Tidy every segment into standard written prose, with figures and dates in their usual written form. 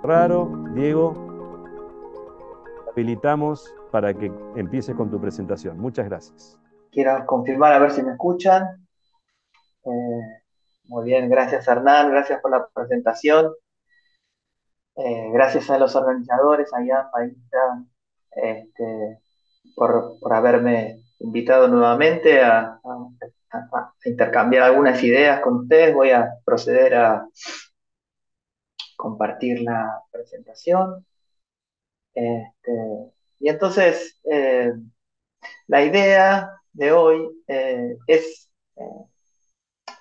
raro. Diego, habilitamos para que empieces con tu presentación. Muchas gracias. Quiero confirmar a ver si me escuchan. Eh, Muy bien, gracias Hernán, gracias por la presentación. Gracias a los organizadores, a Ian, Paita, este, por haberme invitado nuevamente a intercambiar algunas ideas con ustedes. Voy a proceder a compartir la presentación. Y entonces, la idea de hoy es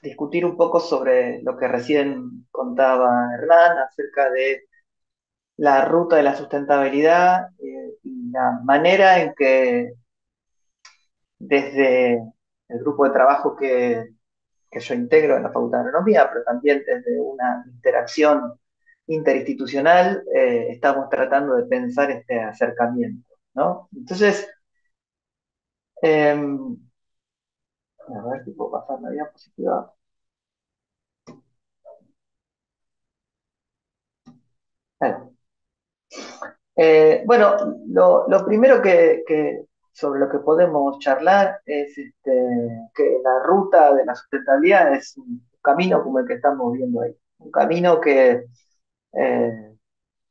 discutir un poco sobre lo que recién contaba Hernán acerca de la ruta de la sustentabilidad y la manera en que desde el grupo de trabajo que yo integro en la Facultad de Agronomía, pero también desde una interacción interinstitucional, estamos tratando de pensar este acercamiento, ¿no? Entonces, a ver si puedo pasar la diapositiva. Bueno, bueno, lo primero sobre lo que podemos charlar es que la ruta de la sustentabilidad es un camino como el que estamos viendo ahí. Un camino que eh,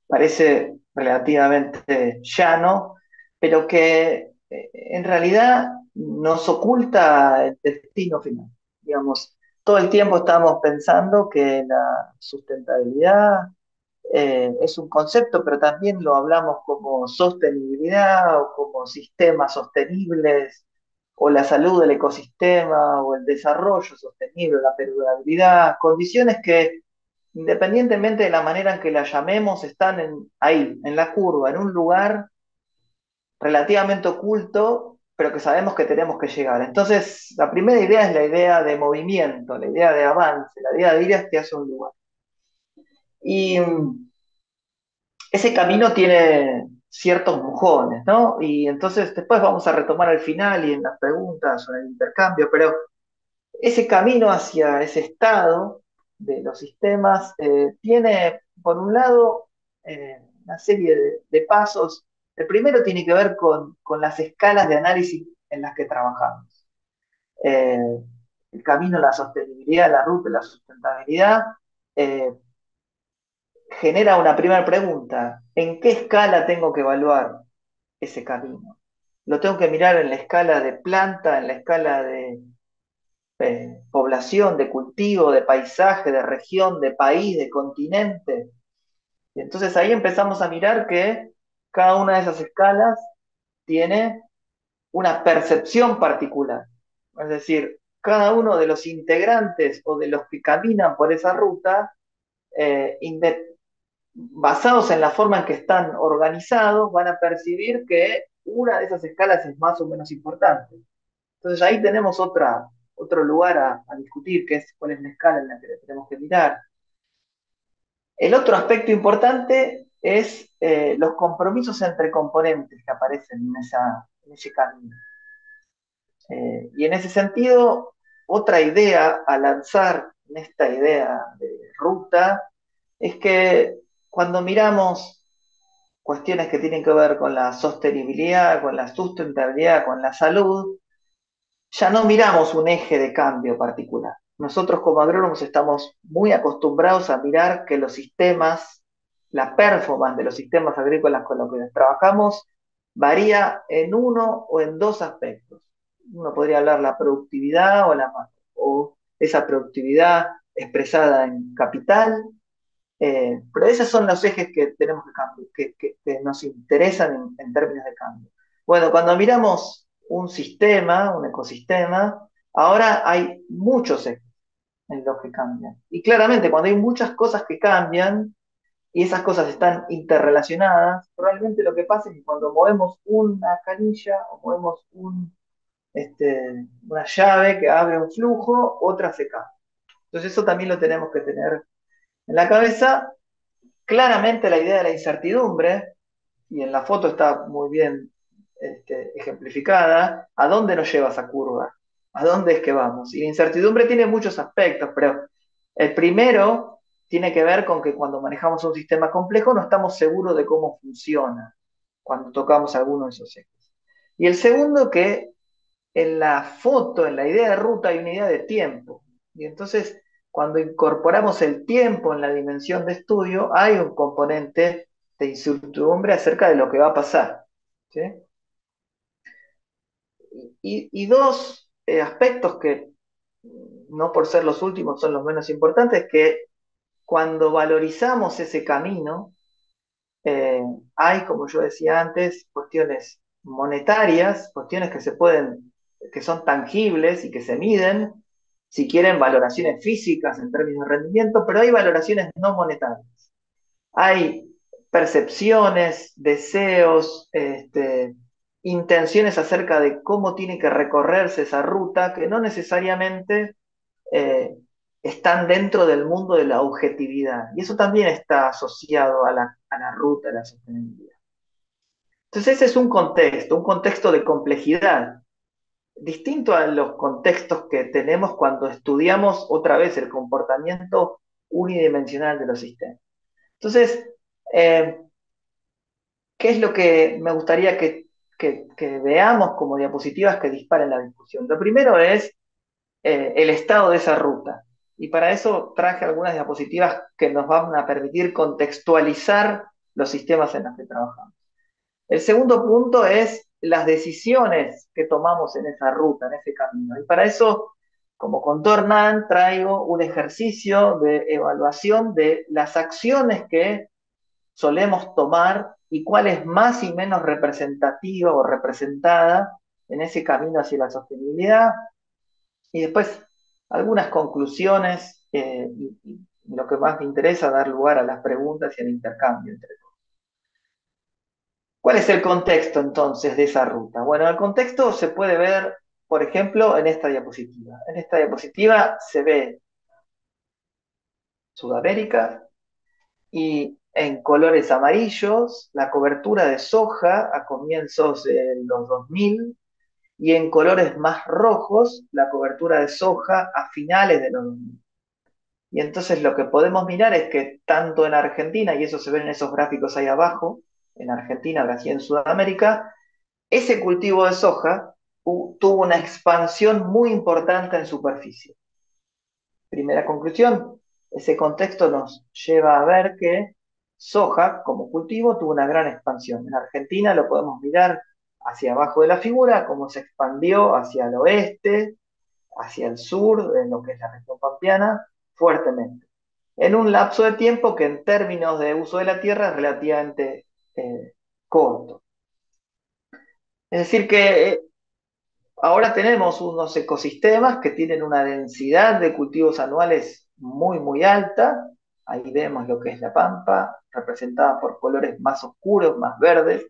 parece relativamente llano, pero que en realidad nos oculta el destino final. Digamos, todo el tiempo estamos pensando que la sustentabilidad es un concepto, pero también lo hablamos como sostenibilidad o como sistemas sostenibles, o la salud del ecosistema, o el desarrollo sostenible, la perdurabilidad, condiciones que, independientemente de la manera en que la llamemos, están ahí, en la curva, en un lugar relativamente oculto, pero que sabemos que tenemos que llegar. Entonces, la primera idea es la idea de movimiento, la idea de avance, la idea de ir hacia un lugar. Y ese camino tiene ciertos mojones, ¿no? Y entonces después vamos a retomar al final y en las preguntas o en el intercambio, pero ese camino hacia ese estado de los sistemas tiene, por un lado, una serie de pasos. El primero tiene que ver con las escalas de análisis en las que trabajamos. Eh, el camino, la sostenibilidad, la ruta, la sustentabilidad, eh, genera una primera pregunta. ¿En qué escala tengo que evaluar ese camino? Lo tengo que mirar en la escala de planta, en la escala de población, de cultivo, de paisaje, de región, de país, de continente. Y entonces ahí empezamos a mirar que cada una de esas escalas tiene una percepción particular. Es decir, cada uno de los integrantes o de los que caminan por esa ruta, eh, basados en la forma en que están organizados, van a percibir que una de esas escalas es más o menos importante. Entonces ahí tenemos otro lugar a discutir, que es cuál es la escala en la que tenemos que mirar. El otro aspecto importante es los compromisos entre componentes que aparecen en ese camino. Y en ese sentido, otra idea a lanzar en esta idea de ruta es que cuando miramos cuestiones que tienen que ver con la sostenibilidad, con la sustentabilidad, con la salud, ya no miramos un eje de cambio particular. Nosotros como agrónomos estamos muy acostumbrados a mirar que los sistemas, la performance de los sistemas agrícolas con los que trabajamos varía en uno o en dos aspectos. Uno podría hablar la productividad o esa productividad expresada en capital, pero esos son los ejes que tenemos que cambiar, que nos interesan en términos de cambio. Bueno, cuando miramos un sistema, un ecosistema, ahora hay muchos ejes en los que cambian. Y claramente cuando hay muchas cosas que cambian y esas cosas están interrelacionadas, probablemente lo que pasa es que cuando movemos una canilla o movemos una llave que abre un flujo, otra se cae. Entonces eso también lo tenemos que tener en la cabeza. Claramente la idea de la incertidumbre, y en la foto está muy bien ejemplificada, ¿a dónde nos lleva esa curva? ¿A dónde es que vamos? Y la incertidumbre tiene muchos aspectos, pero el primero tiene que ver con que cuando manejamos un sistema complejo no estamos seguros de cómo funciona cuando tocamos alguno de esos ejes. Y el segundo, que en la foto, en la idea de ruta, hay una idea de tiempo. Y entonces, cuando incorporamos el tiempo en la dimensión de estudio, hay un componente de incertidumbre acerca de lo que va a pasar. ¿Sí? Y dos aspectos que, no por ser los últimos, son los menos importantes, que cuando valorizamos ese camino, eh, hay, como yo decía antes, cuestiones monetarias, cuestiones que se pueden, que son tangibles y que se miden, si quieren valoraciones físicas en términos de rendimiento, pero hay valoraciones no monetarias. Hay percepciones, deseos, intenciones acerca de cómo tiene que recorrerse esa ruta que no necesariamente eh, están dentro del mundo de la objetividad. Y eso también está asociado a la ruta de la sostenibilidad. Entonces ese es un contexto de complejidad, distinto a los contextos que tenemos cuando estudiamos otra vez el comportamiento unidimensional de los sistemas. Entonces, eh, ¿qué es lo que me gustaría que veamos como diapositivas que disparen la discusión? Lo primero es el estado de esa ruta. Y para eso traje algunas diapositivas que nos van a permitir contextualizar los sistemas en los que trabajamos. El segundo punto es las decisiones que tomamos en esa ruta, en ese camino. Y para eso, como contó Hernán, traigo un ejercicio de evaluación de las acciones que solemos tomar y cuál es más y menos representativa o representada en ese camino hacia la sostenibilidad. Y después algunas conclusiones y lo que más me interesa, dar lugar a las preguntas y al intercambio entre todos. ¿Cuál es el contexto entonces de esa ruta? Bueno, el contexto se puede ver, por ejemplo, en esta diapositiva. En esta diapositiva se ve Sudamérica y en colores amarillos la cobertura de soja a comienzos de los 2000 y en colores más rojos la cobertura de soja a finales de los 2000. Y entonces lo que podemos mirar es que tanto en Argentina, y eso se ve en esos gráficos ahí abajo, en Argentina, Brasil y en Sudamérica, ese cultivo de soja tuvo una expansión muy importante en superficie. Primera conclusión, ese contexto nos lleva a ver que soja como cultivo tuvo una gran expansión. En Argentina lo podemos mirar hacia abajo de la figura, cómo se expandió hacia el oeste, hacia el sur, en lo que es la región pampeana, fuertemente. En un lapso de tiempo que en términos de uso de la tierra es relativamente corto. Es decir, que ahora tenemos unos ecosistemas que tienen una densidad de cultivos anuales muy, muy alta. Ahí vemos lo que es la pampa, representada por colores más oscuros, más verdes,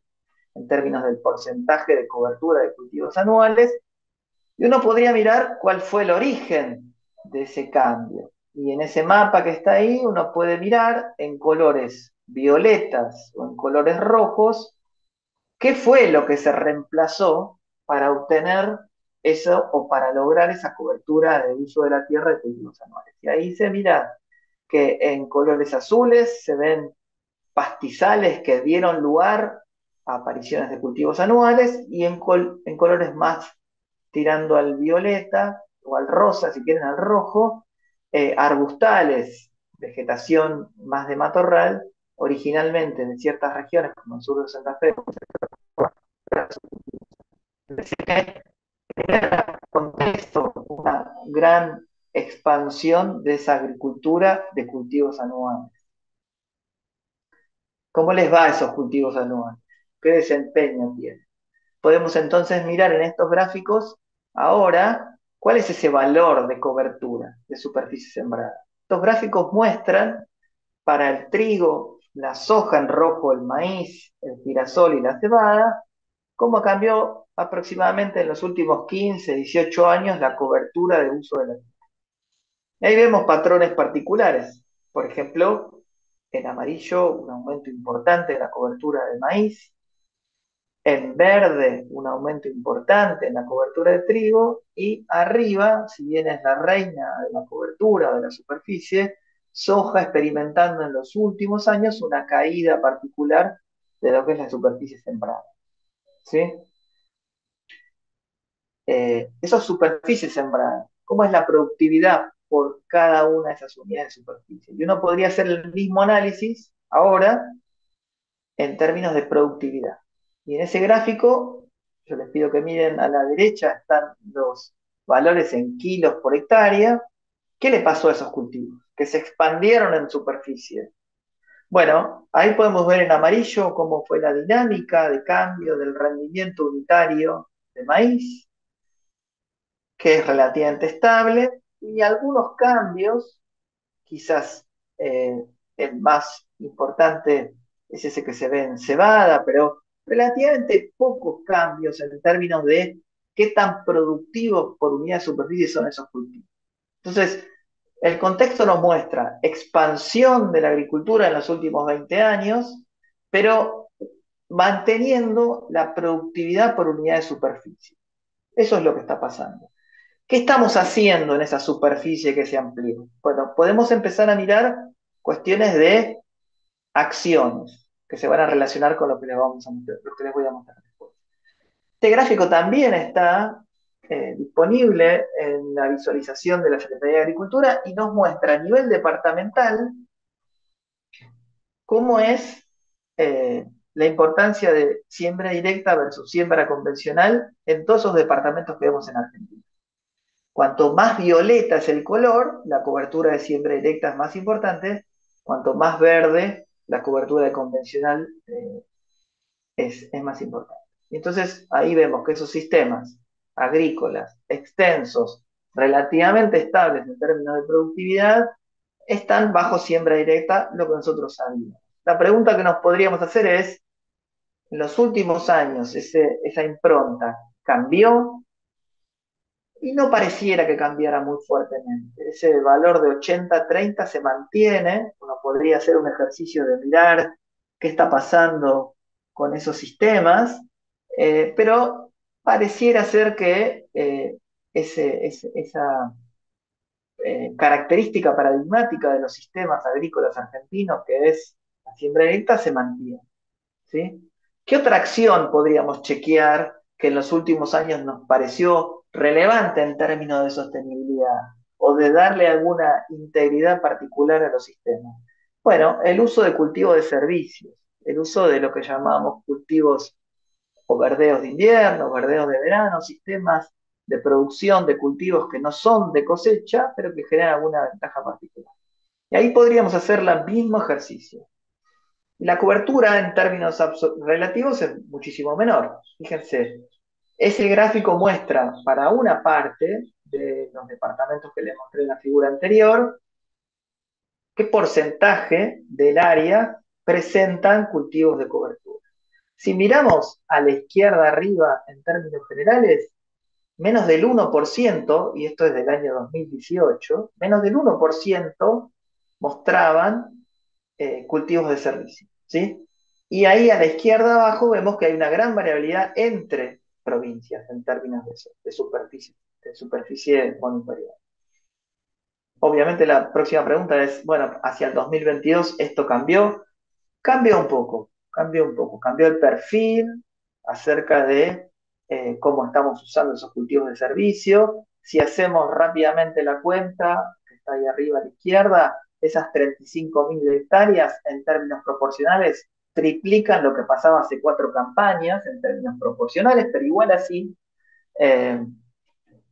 en términos del porcentaje de cobertura de cultivos anuales. Y uno podría mirar cuál fue el origen de ese cambio. Y en ese mapa que está ahí, uno puede mirar en colores violetas o en colores rojos qué fue lo que se reemplazó para obtener eso o para lograr esa cobertura de uso de la tierra de cultivos anuales. Y ahí se mira que en colores azules se ven pastizales que dieron lugar a apariciones de cultivos anuales y en colores más tirando al violeta o al rosa, si quieren al rojo, arbustales, vegetación más de matorral, originalmente de ciertas regiones como el sur de Santa Fe, contexto, una gran expansión de esa agricultura de cultivos anuales. ¿Cómo les va a esos cultivos anuales? ¿Qué desempeño tienen? Podemos entonces mirar en estos gráficos ahora cuál es ese valor de cobertura de superficie sembrada. Estos gráficos muestran para el trigo, la soja en rojo, el maíz, el girasol y la cebada, cómo cambió aproximadamente en los últimos 15, 18 años la cobertura de uso de la tierra. Ahí vemos patrones particulares. Por ejemplo, en amarillo un aumento importante de la cobertura de maíz, en verde un aumento importante en la cobertura de trigo y arriba, si bien es la reina de la cobertura de la superficie, soja experimentando en los últimos años una caída particular de lo que es la superficie sembrada. ¿Sí? Esas superficies sembradas, ¿cómo es la productividad por cada una de esas unidades de superficie? Y uno podría hacer el mismo análisis ahora en términos de productividad. Y en ese gráfico, yo les pido que miren a la derecha, están los valores en kilos por hectárea. ¿Qué le pasó a esos cultivos? Que se expandieron en superficie. Bueno, ahí podemos ver en amarillo cómo fue la dinámica de cambio del rendimiento unitario de maíz, que es relativamente estable, y algunos cambios, quizás el más importante es ese que se ve en cebada, pero relativamente pocos cambios en términos de qué tan productivos por unidad de superficie son esos cultivos. Entonces, el contexto nos muestra expansión de la agricultura en los últimos 20 años, pero manteniendo la productividad por unidad de superficie. Eso es lo que está pasando. ¿Qué estamos haciendo en esa superficie que se amplió? Bueno, podemos empezar a mirar cuestiones de acciones que se van a relacionar con lo que les vamos a mostrar, lo que les voy a mostrar después. Este gráfico también está disponible en la visualización de la Secretaría de Agricultura y nos muestra a nivel departamental cómo es la importancia de siembra directa versus siembra convencional en todos esos departamentos que vemos en Argentina. Cuanto más violeta es el color, la cobertura de siembra directa es más importante. Cuanto más verde, la cobertura de convencional es más importante. Y entonces ahí vemos que esos sistemas agrícolas extensos, relativamente estables en términos de productividad, están bajo siembra directa, lo que nosotros sabíamos. La pregunta que nos podríamos hacer es, en los últimos años, esa impronta cambió y no pareciera que cambiara muy fuertemente. Ese valor de 80-30 se mantiene, uno podría hacer un ejercicio de mirar qué está pasando con esos sistemas, pero pareciera ser que esa característica paradigmática de los sistemas agrícolas argentinos, que es la siembra directa, se mantiene. ¿Sí? ¿Qué otra acción podríamos chequear que en los últimos años nos pareció relevante en términos de sostenibilidad o de darle alguna integridad particular a los sistemas? Bueno, el uso de cultivo de servicios, el uso de lo que llamamos cultivos o verdeos de invierno, verdeos de verano, sistemas de producción de cultivos que no son de cosecha, pero que generan alguna ventaja particular. Y ahí podríamos hacer el mismo ejercicio. La cobertura en términos relativos es muchísimo menor. Fíjense, ese gráfico muestra para una parte de los departamentos que les mostré en la figura anterior, qué porcentaje del área presentan cultivos de cobertura. Si miramos a la izquierda arriba en términos generales, menos del 1%, y esto es del año 2018, menos del 1% mostraban cultivos de servicio, ¿sí? Y ahí a la izquierda abajo vemos que hay una gran variabilidad entre provincias en términos de superficie monitoreada. Obviamente la próxima pregunta es, bueno, hacia el 2022 esto cambió. Cambió un poco, cambió el perfil acerca de cómo estamos usando esos cultivos de servicio. Si hacemos rápidamente la cuenta, que está ahí arriba a la izquierda, esas 35.000 hectáreas en términos proporcionales triplican lo que pasaba hace 4 campañas en términos proporcionales, pero igual así eh,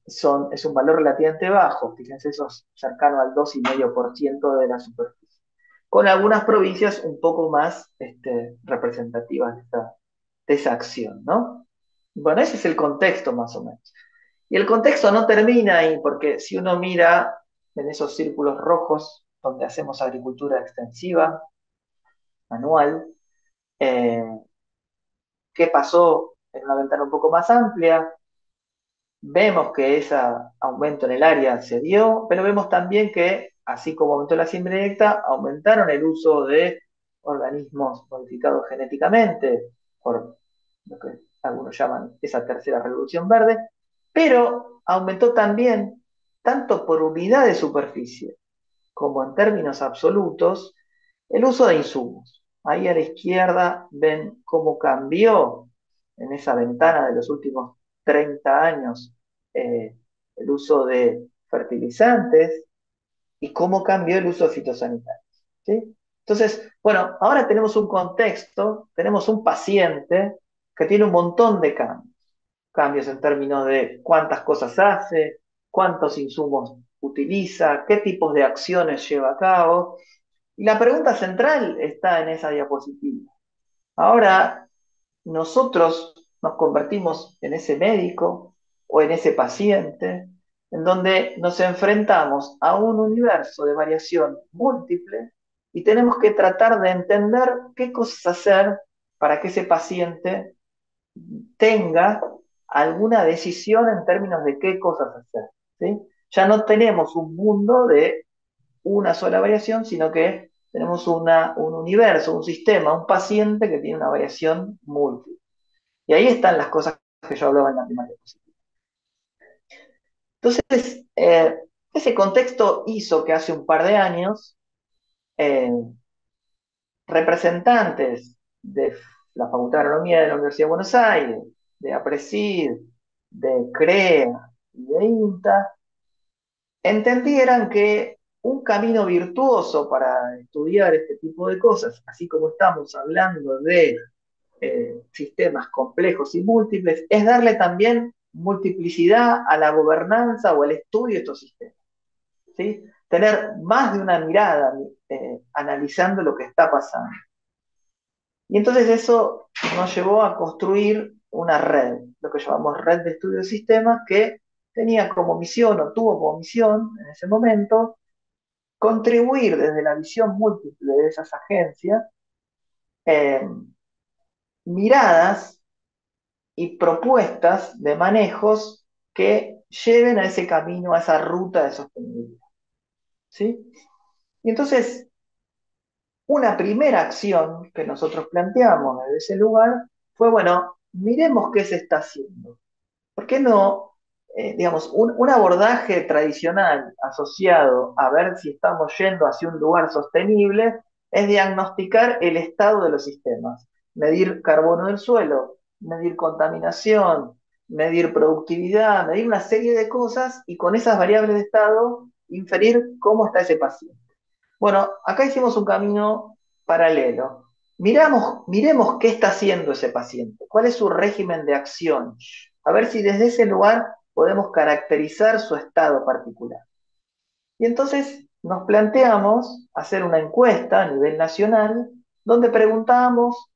es un valor relativamente bajo. Fíjense, eso es cercano al 2,5% de la superficie, con algunas provincias un poco más representativas de esa acción, ¿no? Bueno, ese es el contexto más o menos. Y el contexto no termina ahí, porque si uno mira en esos círculos rojos donde hacemos agricultura extensiva, manual, eh, qué pasó en una ventana un poco más amplia, vemos que ese aumento en el área se dio, pero vemos también que, así como aumentó la siembra directa, aumentaron el uso de organismos modificados genéticamente, por lo que algunos llaman esa tercera revolución verde, pero aumentó también, tanto por unidad de superficie como en términos absolutos el uso de insumos. Ahí a la izquierda ven cómo cambió en esa ventana de los últimos 30 años el uso de fertilizantes y cómo cambió el uso de fitosanitarios. ¿Sí? Entonces, bueno, ahora tenemos un contexto, tenemos un paciente que tiene un montón de cambios. Cambios en términos de cuántas cosas hace, cuántos insumos utiliza, qué tipos de acciones lleva a cabo. Y la pregunta central está en esa diapositiva. Ahora, nosotros nos convertimos en ese médico o en ese paciente en donde nos enfrentamos a un universo de variación múltiple y tenemos que tratar de entender qué cosas hacer para que ese paciente tenga alguna decisión en términos de qué cosas hacer. ¿Sí? Ya no tenemos un mundo de una sola variación, sino que tenemos un universo, un sistema, un paciente que tiene una variación múltiple. Y ahí están las cosas que yo hablaba en la primera diapositiva. Entonces, ese contexto hizo que hace un par de años eh, representantes de la Facultad de Agronomía de la Universidad de Buenos Aires, de APRESID, de CREA y de INTA, entendieran que un camino virtuoso para estudiar este tipo de cosas, así como estamos hablando de sistemas complejos y múltiples, es darle también multiplicidad a la gobernanza o al estudio de estos sistemas. ¿Sí? Tener más de una mirada analizando lo que está pasando. Y entonces eso nos llevó a construir una red, lo que llamamos red de estudio de sistemas, que tenía como misión o tuvo como misión en ese momento contribuir desde la visión múltiple de esas agencias eh, miradas y propuestas de manejos que lleven a ese camino, a esa ruta de sostenibilidad. ¿Sí? Y entonces, una primera acción que nosotros planteamos desde ese lugar fue, bueno, miremos qué se está haciendo. ¿Por qué no, digamos, un abordaje tradicional asociado a ver si estamos yendo hacia un lugar sostenible es diagnosticar el estado de los sistemas, medir carbono del suelo, medir contaminación, medir productividad, medir una serie de cosas y con esas variables de estado inferir cómo está ese paciente. Bueno, acá hicimos un camino paralelo. Miremos qué está haciendo ese paciente, cuál es su régimen de acción, a ver si desde ese lugar podemos caracterizar su estado particular. Y entonces nos planteamos hacer una encuesta a nivel nacional donde preguntábamos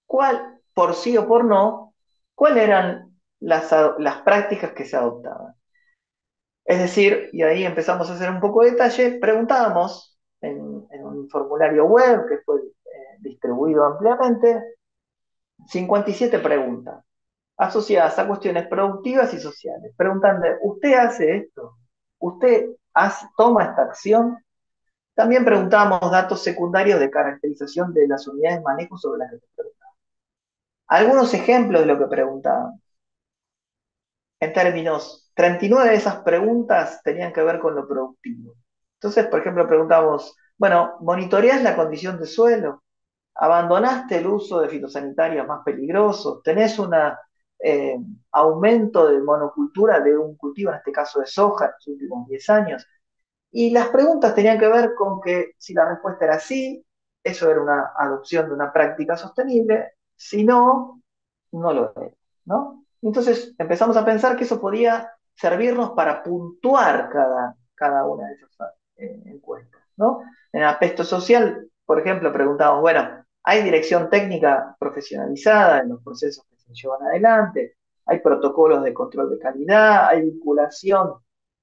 cuál, por sí o por no, cuáles eran las prácticas que se adoptaban. Es decir, y ahí empezamos a hacer un poco de detalle, preguntábamos en un formulario web que fue distribuido ampliamente, 57 preguntas asociadas a cuestiones productivas y sociales, preguntando, ¿usted hace esto? ¿Usted toma esta acción? También preguntamos datos secundarios de caracterización de las unidades de manejo sobre las que se preguntaba. Algunos ejemplos de lo que preguntábamos. En términos, 39 de esas preguntas tenían que ver con lo productivo. Entonces, por ejemplo, preguntamos, bueno, ¿monitoreás la condición de suelo? ¿Abandonaste el uso de fitosanitarios más peligrosos? ¿Tenés un aumento de monocultura de un cultivo, en este caso de soja, en los últimos 10 años? Y las preguntas tenían que ver con que si la respuesta era sí, eso era una adopción de una práctica sostenible, si no, no lo era, ¿no? Entonces empezamos a pensar que eso podía servirnos para puntuar cada una de esas encuestas, ¿no? En el aspecto social, por ejemplo, preguntamos, bueno, ¿hay dirección técnica profesionalizada en los procesos que se llevan adelante? ¿Hay protocolos de control de calidad? ¿Hay vinculación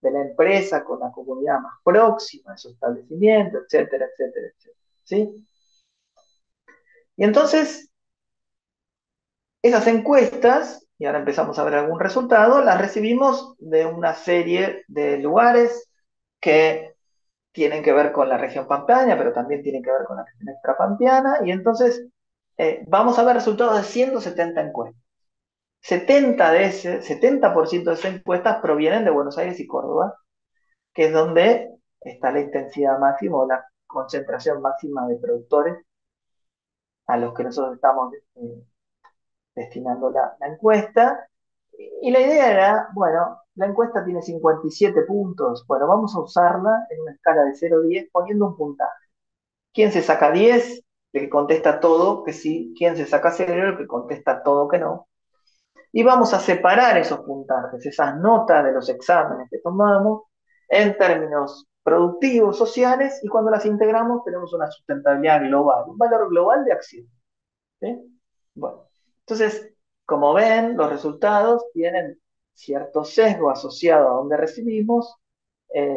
de la empresa con la comunidad más próxima de su establecimiento, etcétera, etcétera, etcétera? ¿Sí? Y entonces esas encuestas, y ahora empezamos a ver algún resultado, las recibimos de una serie de lugares que tienen que ver con la región pampeana, pero también tienen que ver con la región extrapampeana, y entonces vamos a ver resultados de 170 encuestas. 70% de esas encuestas provienen de Buenos Aires y Córdoba, que es donde está la intensidad máxima o la concentración máxima de productores a los que nosotros estamos destinando la encuesta. Y la idea era, bueno, la encuesta tiene 57 puntos, bueno, vamos a usarla en una escala de 0 a 10 poniendo un puntaje. ¿Quién se saca 10? El que contesta todo que sí. ¿Quién se saca 0? El que contesta todo que no. Y vamos a separar esos puntajes, esas notas de los exámenes que tomamos, en términos productivos, sociales, y cuando las integramos tenemos una sustentabilidad global, un valor global de acción. ¿Sí? Bueno, entonces, como ven, los resultados tienen cierto sesgo asociado a donde recibimos eh,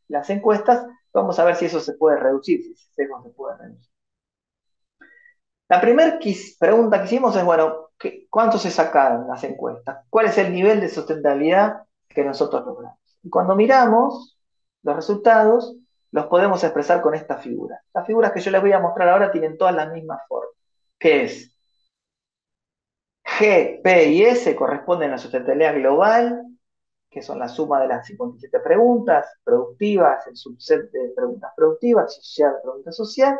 las encuestas. Vamos a ver si eso se puede reducir, si ese sesgo se puede reducir. La primera pregunta que hicimos es, bueno, ¿cuánto se sacaron las encuestas? ¿Cuál es el nivel de sustentabilidad que nosotros logramos? Y cuando miramos los resultados, los podemos expresar con esta figura. Las figuras que yo les voy a mostrar ahora tienen todas las mismas formas, que es G, P y S corresponden a la sustentabilidad global, que son la suma de las 57 preguntas productivas, el subset de preguntas productivas, social, pregunta social.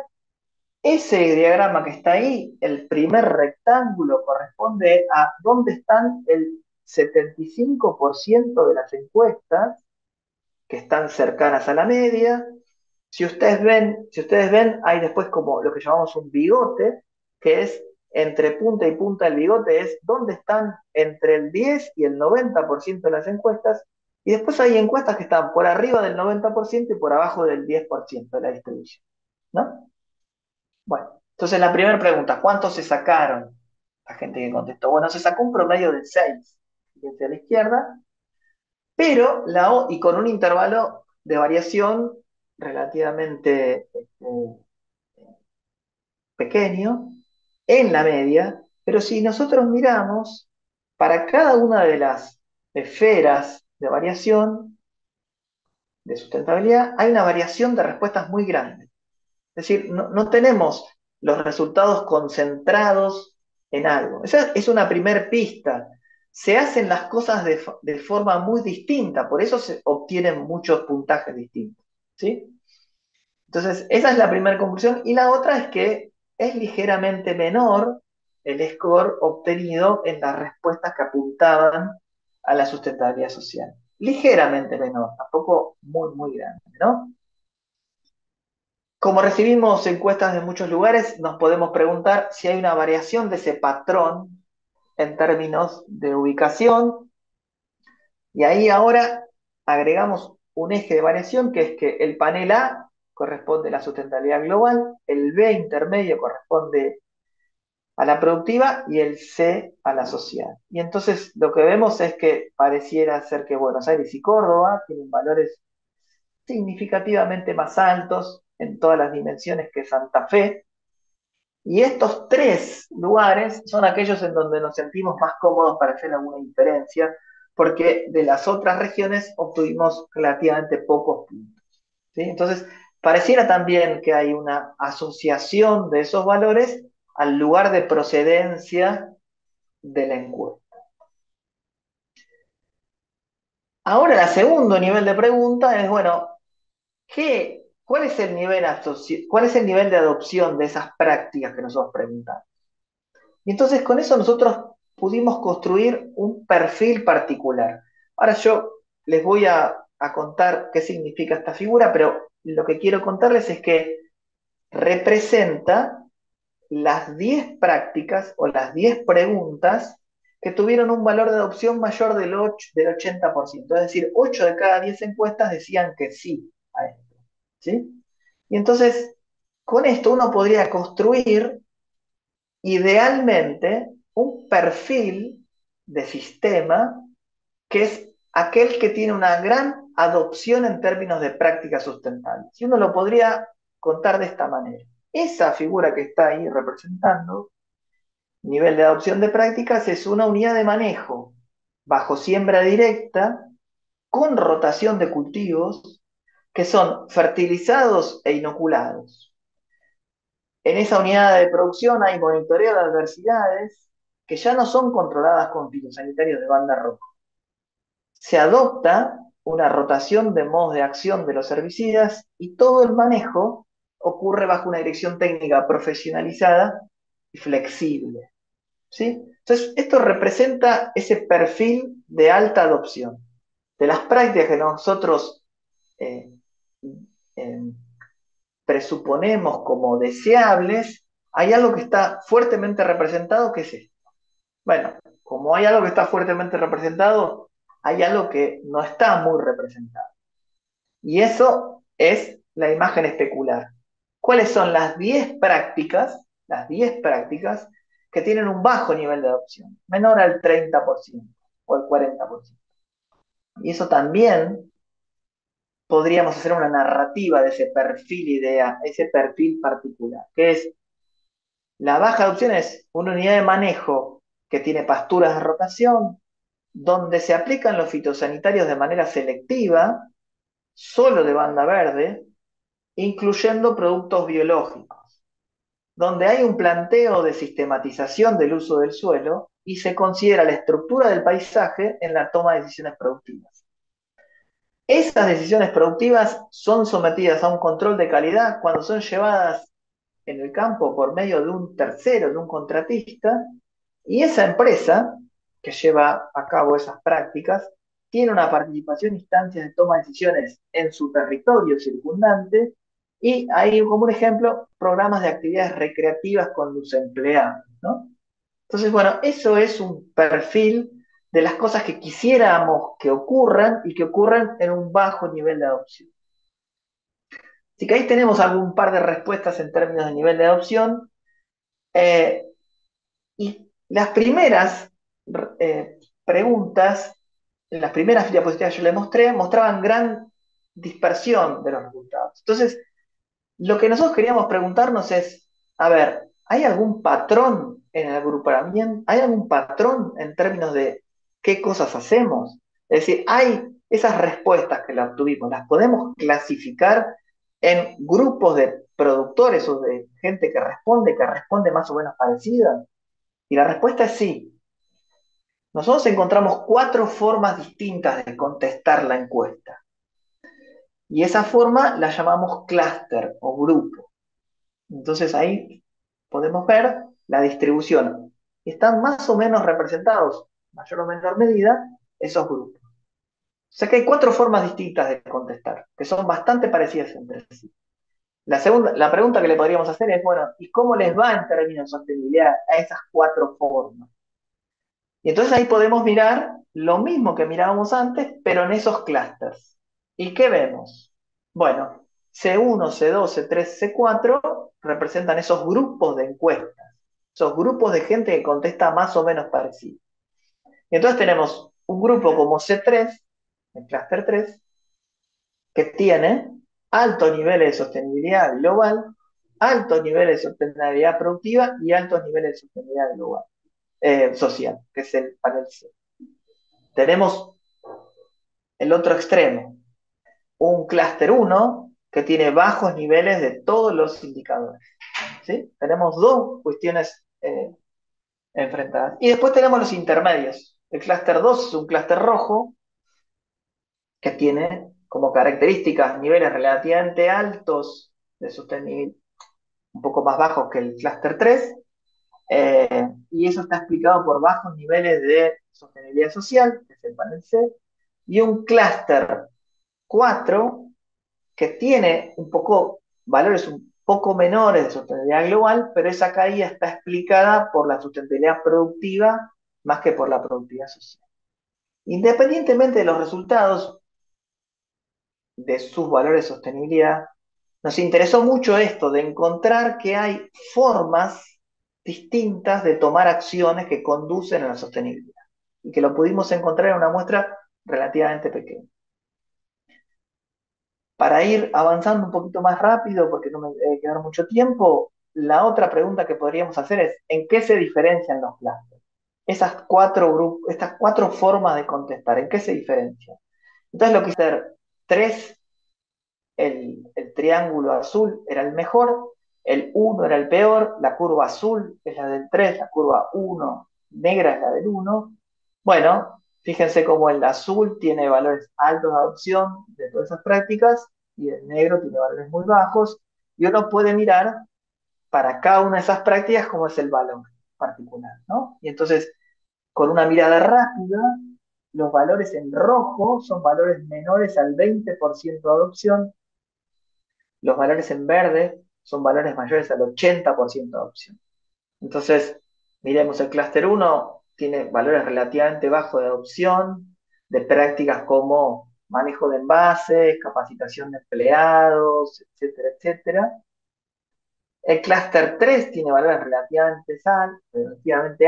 Ese diagrama que está ahí, el primer rectángulo, corresponde a dónde están el 75% de las encuestas que están cercanas a la media. Si ustedes ven, hay después como lo que llamamos un bigote, que es entre punta y punta del bigote, es dónde están entre el 10 y el 90% de las encuestas, y después hay encuestas que están por arriba del 90% y por abajo del 10% de la distribución, ¿no? Bueno, entonces la primera pregunta, ¿cuántos se sacaron? La gente que contestó, bueno, se sacó un promedio de 6, fíjense a la izquierda, pero y con un intervalo de variación relativamente pequeño en la media, pero si nosotros miramos, para cada una de las esferas de variación, de sustentabilidad, hay una variación de respuestas muy grande. Es decir, no tenemos los resultados concentrados en algo. Esa es una primer pista. Se hacen las cosas de forma muy distinta, por eso se obtienen muchos puntajes distintos. ¿Sí? Entonces, esa es la primera conclusión. Y la otra es que es ligeramente menor el score obtenido en las respuestas que apuntaban a la sustentabilidad social. Ligeramente menor, tampoco muy, muy grande, ¿no? Como recibimos encuestas de muchos lugares, nos podemos preguntar si hay una variación de ese patrón en términos de ubicación. Y ahí ahora agregamos un eje de variación que es que el panel A corresponde a la sustentabilidad global, el B intermedio corresponde a la productiva y el C a la social. Y entonces lo que vemos es que pareciera ser que Buenos Aires y Córdoba tienen valores significativamente más altos en todas las dimensiones que Santa Fe. Y estos tres lugares son aquellos en donde nos sentimos más cómodos para hacer alguna diferencia, porque de las otras regiones obtuvimos relativamente pocos puntos. ¿Sí? Entonces, pareciera también que hay una asociación de esos valores al lugar de procedencia de la encuesta. Ahora, el segundo nivel de pregunta es, bueno, ¿cuál es el nivel de adopción de esas prácticas que nosotros preguntamos? Y entonces con eso nosotros pudimos construir un perfil particular. Ahora yo les voy a contar qué significa esta figura, pero lo que quiero contarles es que representa las 10 prácticas o las 10 preguntas que tuvieron un valor de adopción mayor del 80%. Es decir, 8 de cada 10 encuestas decían que sí a esto. ¿Sí? Y entonces, con esto uno podría construir idealmente un perfil de sistema que es aquel que tiene una gran adopción en términos de prácticas sustentables. Y uno lo podría contar de esta manera. Esa figura que está ahí representando, nivel de adopción de prácticas, es una unidad de manejo bajo siembra directa, con rotación de cultivos, que son fertilizados e inoculados. En esa unidad de producción hay monitoreo de adversidades que ya no son controladas con fitosanitarios de banda roja. Se adopta una rotación de modos de acción de los herbicidas y todo el manejo ocurre bajo una dirección técnica profesionalizada y flexible. ¿Sí? Entonces, esto representa ese perfil de alta adopción. De las prácticas que nosotros eh, eh, presuponemos como deseables, hay algo que está fuertemente representado, que es esto. Bueno, como hay algo que está fuertemente representado, hay algo que no está muy representado. Y eso es la imagen especular. ¿Cuáles son las 10 prácticas que tienen un bajo nivel de adopción, menor al 30% o al 40%? Y eso también podríamos hacer una narrativa de ese perfil idea, ese perfil particular, que es la baja adopción es una unidad de manejo que tiene pasturas de rotación, donde se aplican los fitosanitarios de manera selectiva, solo de banda verde, incluyendo productos biológicos, donde hay un planteo de sistematización del uso del suelo y se considera la estructura del paisaje en la toma de decisiones productivas. Esas decisiones productivas son sometidas a un control de calidad cuando son llevadas en el campo por medio de un tercero, de un contratista, y esa empresa que lleva a cabo esas prácticas tiene una participación en instancias de toma de decisiones en su territorio circundante y hay como un ejemplo programas de actividades recreativas con los empleados, ¿no? Entonces, bueno, eso es un perfil de las cosas que quisiéramos que ocurran y que ocurran en un bajo nivel de adopción. Así que ahí tenemos algún par de respuestas en términos de nivel de adopción. Eh, y las primeras preguntas, en las primeras diapositivas que yo les mostré, mostraban gran dispersión de los resultados. Entonces, lo que nosotros queríamos preguntarnos es, a ver, ¿hay algún patrón en el agrupamiento? ¿Hay algún patrón en términos de qué cosas hacemos? Es decir, hay esas respuestas que las obtuvimos, las podemos clasificar en grupos de productores o de gente que responde más o menos parecida. Y la respuesta es sí. Nosotros encontramos 4 formas distintas de contestar la encuesta. Y esa forma la llamamos clúster o grupo. Entonces ahí podemos ver la distribución. Están más o menos representados, en mayor o menor medida, esos grupos. O sea que hay 4 formas distintas de contestar, que son bastante parecidas entre sí. La pregunta que le podríamos hacer es, bueno, ¿y cómo les va en términos de sostenibilidad a esas 4 formas? Y entonces ahí podemos mirar lo mismo que mirábamos antes, pero en esos clústeres. ¿Y qué vemos? Bueno, C1, C2, C3, C4 representan esos grupos de encuestas, esos grupos de gente que contesta más o menos parecido. Y entonces tenemos un grupo como C3, el clúster 3, que tiene altos niveles de sostenibilidad global, altos niveles de sostenibilidad productiva y altos niveles de sostenibilidad global, social, que es el panel C. Tenemos el otro extremo, un clúster 1 que tiene bajos niveles de todos los indicadores. ¿Sí? Tenemos 2 cuestiones enfrentadas. Y después tenemos los intermedios. El clúster 2 es un clúster rojo que tiene como características niveles relativamente altos de sostenibilidad, un poco más bajos que el clúster 3, y eso está explicado por bajos niveles de sostenibilidad social, que es el panel C, y un clúster 4 que tiene un poco valores un poco menores de sostenibilidad global, pero esa caída está explicada por la sustentabilidad productiva más que por la productividad social. Independientemente de los resultados de sus valores de sostenibilidad, nos interesó mucho esto de encontrar que hay formas distintas de tomar acciones que conducen a la sostenibilidad y que lo pudimos encontrar en una muestra relativamente pequeña. Para ir avanzando un poquito más rápido, porque no me debe quedar mucho tiempo, la otra pregunta que podríamos hacer es, ¿en qué se diferencian los clústeres? Estas 4 formas de contestar, ¿en qué se diferencian? Entonces lo que hice hacer 3, el triángulo azul era el mejor, el 1 era el peor, la curva azul es la del 3, la curva 1 negra es la del 1. Bueno, Fíjense cómo el azul tiene valores altos de adopción de todas esas prácticas y el negro tiene valores muy bajos. Y uno puede mirar para cada una de esas prácticas cómo es el valor particular, ¿no? Y entonces, con una mirada rápida, los valores en rojo son valores menores al 20% de adopción, los valores en verde son valores mayores al 80% de adopción. Entonces, miremos, el clúster uno tiene valores relativamente bajos de adopción, de prácticas como manejo de envases, capacitación de empleados, etcétera, etcétera. El clúster 3 tiene valores relativamente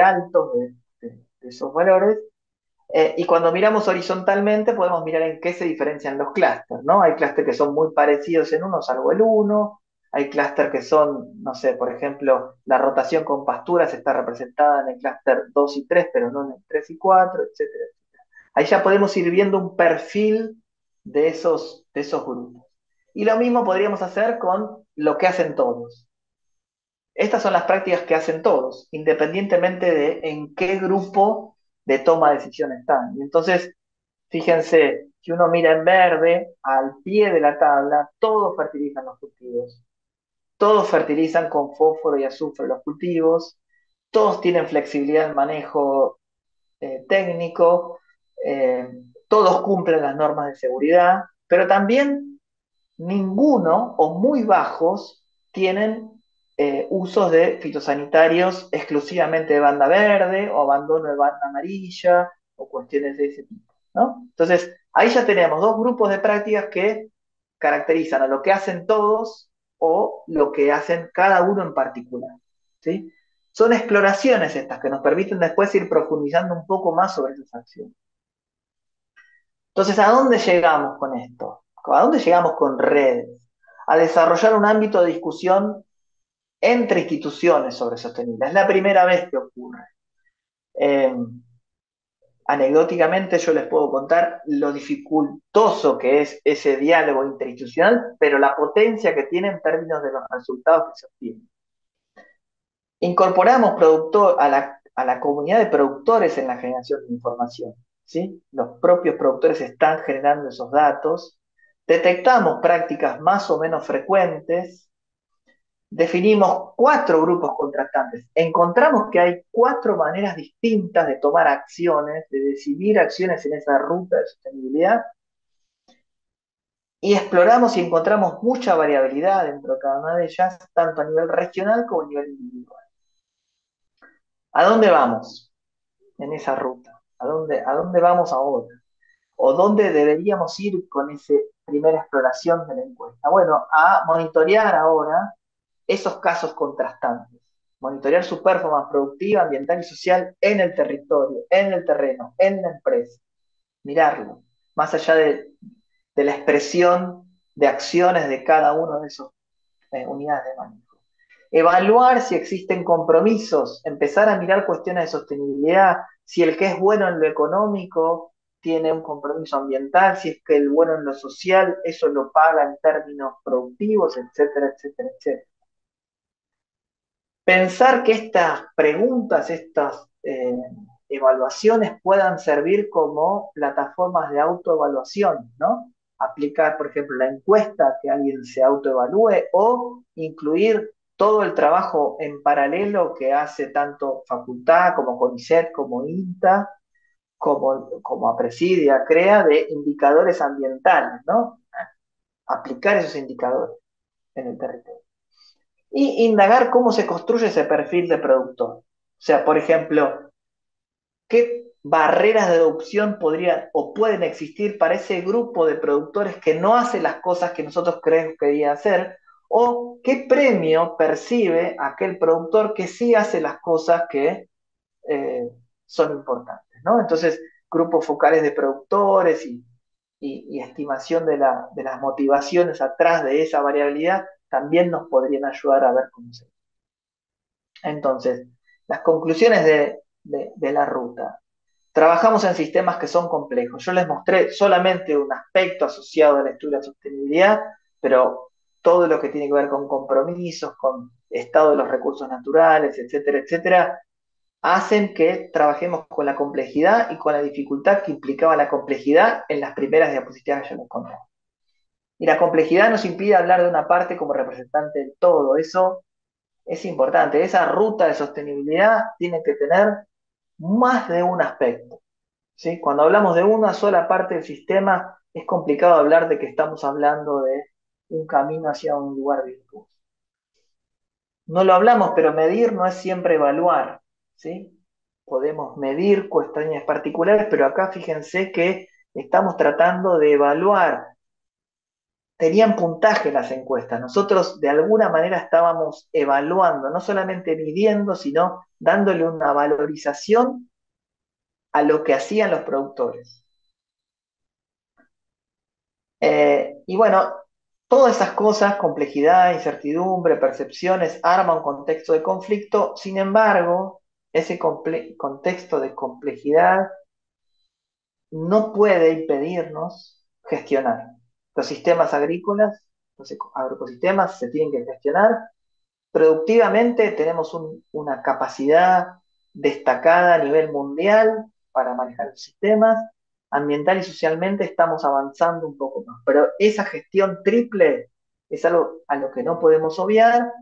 altos de esos valores. Y cuando miramos horizontalmente podemos mirar en qué se diferencian los clústeres, ¿no? Hay clústeres que son muy parecidos en uno, salvo el uno. Hay clústeres que son, no sé, por ejemplo, la rotación con pasturas está representada en el clúster 2 y 3, pero no en el 3 y 4, etcétera. Ahí ya podemos ir viendo un perfil de esos grupos. Y lo mismo podríamos hacer con lo que hacen todos. Estas son las prácticas que hacen todos, independientemente de en qué grupo de toma de decisión están. Y entonces, fíjense, si uno mira en verde, al pie de la tabla, todos fertilizan los cultivos. Todos fertilizan con fósforo y azufre los cultivos. Todos tienen flexibilidad en manejo técnico. eh, Todos cumplen las normas de seguridad, pero también ninguno o muy bajos tienen usos de fitosanitarios exclusivamente de banda verde o abandono de banda amarilla o cuestiones de ese tipo, ¿no? Entonces, ahí ya tenemos dos grupos de prácticas que caracterizan a lo que hacen todos o lo que hacen cada uno en particular, ¿sí? Son exploraciones estas que nos permiten después ir profundizando un poco más sobre esas acciones. Entonces, ¿a dónde llegamos con esto? ¿A dónde llegamos con redes? A desarrollar un ámbito de discusión entre instituciones sobre sostenibilidad. Es la primera vez que ocurre. Eh, Anecdóticamente yo les puedo contar lo dificultoso que es ese diálogo interinstitucional, pero la potencia que tiene en términos de los resultados que se obtienen. Incorporamos a la comunidad de productores en la generación de información, ¿sí? Los propios productores están generando esos datos, detectamos prácticas más o menos frecuentes, definimos 4 grupos contrastantes, encontramos que hay 4 maneras distintas de tomar acciones, de decidir acciones en esa ruta de sostenibilidad, y exploramos y encontramos mucha variabilidad dentro de cada una de ellas, tanto a nivel regional como a nivel individual. ¿A dónde vamos en esa ruta? ¿A dónde vamos ahora? ¿O dónde deberíamos ir con esa primera exploración de la encuesta? Bueno, a monitorear ahora esos casos contrastantes, monitorear su performance productiva, ambiental y social en el territorio, en el terreno, en la empresa, mirarlo, más allá de la expresión de acciones de cada uno de esos unidades de manejo. Evaluar si existen compromisos, empezar a mirar cuestiones de sostenibilidad, si el que es bueno en lo económico tiene un compromiso ambiental, si es que el bueno en lo social, eso lo paga en términos productivos, etcétera, etcétera, etcétera. Pensar que estas preguntas, estas evaluaciones puedan servir como plataformas de autoevaluación, ¿no? Aplicar, por ejemplo, la encuesta, que alguien se autoevalúe o incluir todo el trabajo en paralelo que hace tanto facultad como CONICET, como INTA, como APRESIDIA, CREA, de indicadores ambientales, ¿no? Aplicar esos indicadores en el territorio y indagar cómo se construye ese perfil de productor. O sea, por ejemplo, qué barreras de adopción podrían o pueden existir para ese grupo de productores que no hace las cosas que nosotros creemos que debería hacer, o qué premio percibe aquel productor que sí hace las cosas que eh, son importantes, ¿no? Entonces, grupos focales de productores y estimación de las motivaciones atrás de esa variabilidad también nos podrían ayudar a ver cómo se. Entonces, las conclusiones de la ruta. Trabajamos en sistemas que son complejos. Yo les mostré solamente un aspecto asociado a la estructura de sostenibilidad, pero todo lo que tiene que ver con compromisos, con estado de los recursos naturales, etcétera, etcétera, hacen que trabajemos con la complejidad y con la dificultad que implicaba la complejidad en las primeras diapositivas que yo les contaba. Y la complejidad nos impide hablar de una parte como representante del todo. Eso es importante. Esa ruta de sostenibilidad tiene que tener más de un aspecto. ¿Sí? Cuando hablamos de una sola parte del sistema, es complicado hablar de que estamos hablando de un camino hacia un lugar virtuoso. No lo hablamos, pero medir no es siempre evaluar, ¿sí? Podemos medir cuestiones particulares, pero acá fíjense que estamos tratando de evaluar. Tenían puntaje las encuestas. Nosotros de alguna manera estábamos evaluando, no solamente midiendo, sino dándole una valorización a lo que hacían los productores. Y bueno, todas esas cosas, complejidad, incertidumbre, percepciones, arma un contexto de conflicto. Sin embargo, ese contexto de complejidad no puede impedirnos gestionar. Los sistemas agrícolas, los agroecosistemas se tienen que gestionar. Productivamente tenemos una capacidad destacada a nivel mundial para manejar los sistemas. Ambiental y socialmente estamos avanzando un poco más. Pero esa gestión triple es algo a lo que no podemos obviar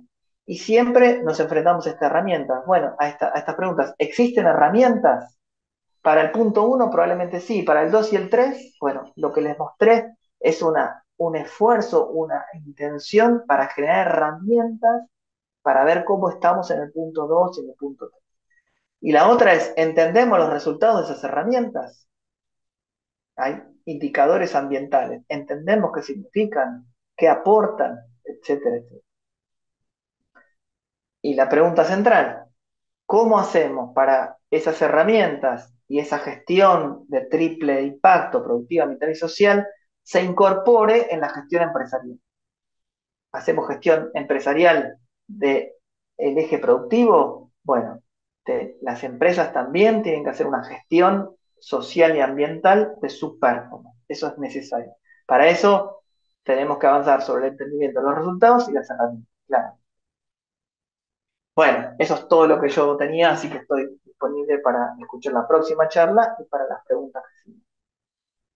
y siempre nos enfrentamos a estas herramientas. Bueno, a estas preguntas. ¿Existen herramientas? Para el punto uno probablemente sí. Para el 2 y el 3 bueno, lo que les mostré es un esfuerzo, una intención para generar herramientas para ver cómo estamos en el punto 2 y en el punto 3. Y la otra es, ¿entendemos los resultados de esas herramientas? Hay indicadores ambientales, entendemos qué significan, qué aportan, etcétera, etcétera. Y la pregunta central, ¿cómo hacemos para esas herramientas y esa gestión de triple impacto productiva, ambiental y social se incorpore en la gestión empresarial? ¿Hacemos gestión empresarial del eje productivo? Bueno, las empresas también tienen que hacer una gestión social y ambiental de su performance. Eso es necesario. Para eso tenemos que avanzar sobre el entendimiento de los resultados y las herramientas. Claro. Bueno, eso es todo lo que yo tenía, así que estoy disponible para escuchar la próxima charla y para las preguntas que siguen.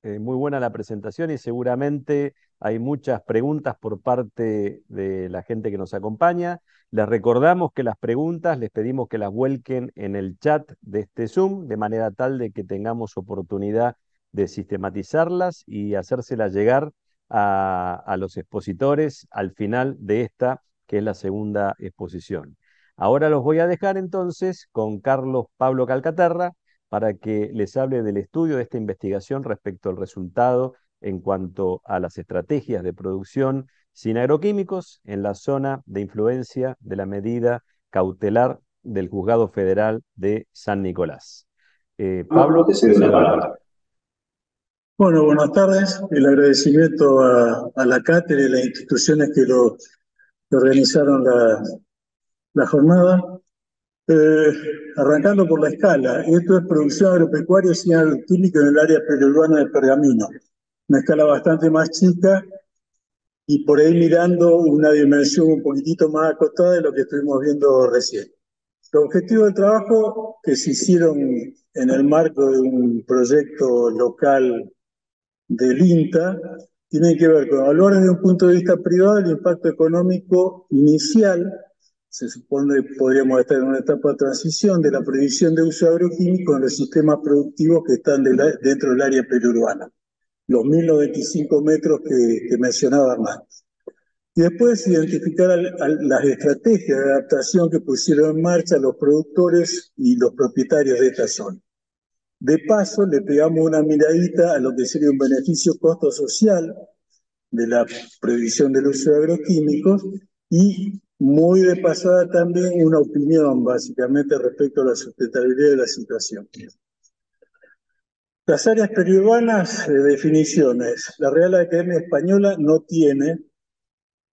Muy buena la presentación y seguramente hay muchas preguntas por parte de la gente que nos acompaña. Les recordamos que las preguntas les pedimos que las vuelquen en el chat de este Zoom, de manera tal de que tengamos oportunidad de sistematizarlas y hacérselas llegar a los expositores al final de esta, que es la segunda exposición. Ahora los voy a dejar entonces con Carlos Pablo Calcaterra para que les hable del estudio de esta investigación respecto al resultado en cuanto a las estrategias de producción sin agroquímicos en la zona de influencia de la medida cautelar del Juzgado Federal de San Nicolás. Pablo, te cedo la palabra. Bueno, buenas tardes. El agradecimiento a la cátedra y las instituciones que organizaron la jornada. Arrancando por la escala, esto es producción agropecuaria sin agroquímica en el área periurbana de Pergamino. Una escala bastante más chica y por ahí mirando una dimensión un poquitito más acotada de lo que estuvimos viendo recién. Los objetivos del trabajo que se hicieron en el marco de un proyecto local del INTA tienen que ver con evaluar desde un punto de vista privado el impacto económico inicial. Se supone que podríamos estar en una etapa de transición de la prohibición de uso de agroquímicos en los sistemas productivos que están dentro del área periurbana, los 1095 metros que mencionaba antes. Y después identificar las estrategias de adaptación que pusieron en marcha los productores y los propietarios de esta zona. De paso, le pegamos una miradita a lo que sería un beneficio costo social de la prohibición del uso de agroquímicos y muy de pasada también una opinión básicamente respecto a la sustentabilidad de la situación. Las áreas periurbanas, definiciones. La Real Academia Española no tiene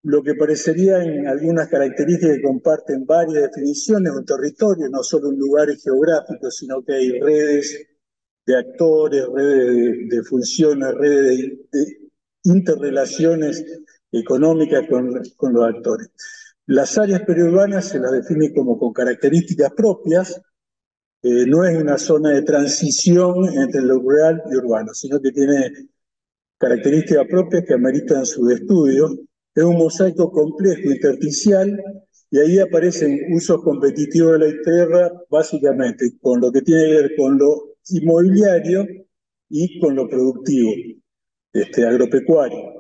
lo que parecería en algunas características que comparten varias definiciones, un territorio, no solo un lugar geográfico, sino que hay redes de actores, redes de funciones, redes de interrelaciones económicas con los actores. Las áreas periurbanas se las define como con características propias, no es una zona de transición entre lo rural y urbano, sino que tiene características propias que ameritan su estudio. Es un mosaico complejo, intersticial, y ahí aparecen usos competitivos de la tierra, básicamente, con lo que tiene que ver con lo inmobiliario y con lo productivo, agropecuario.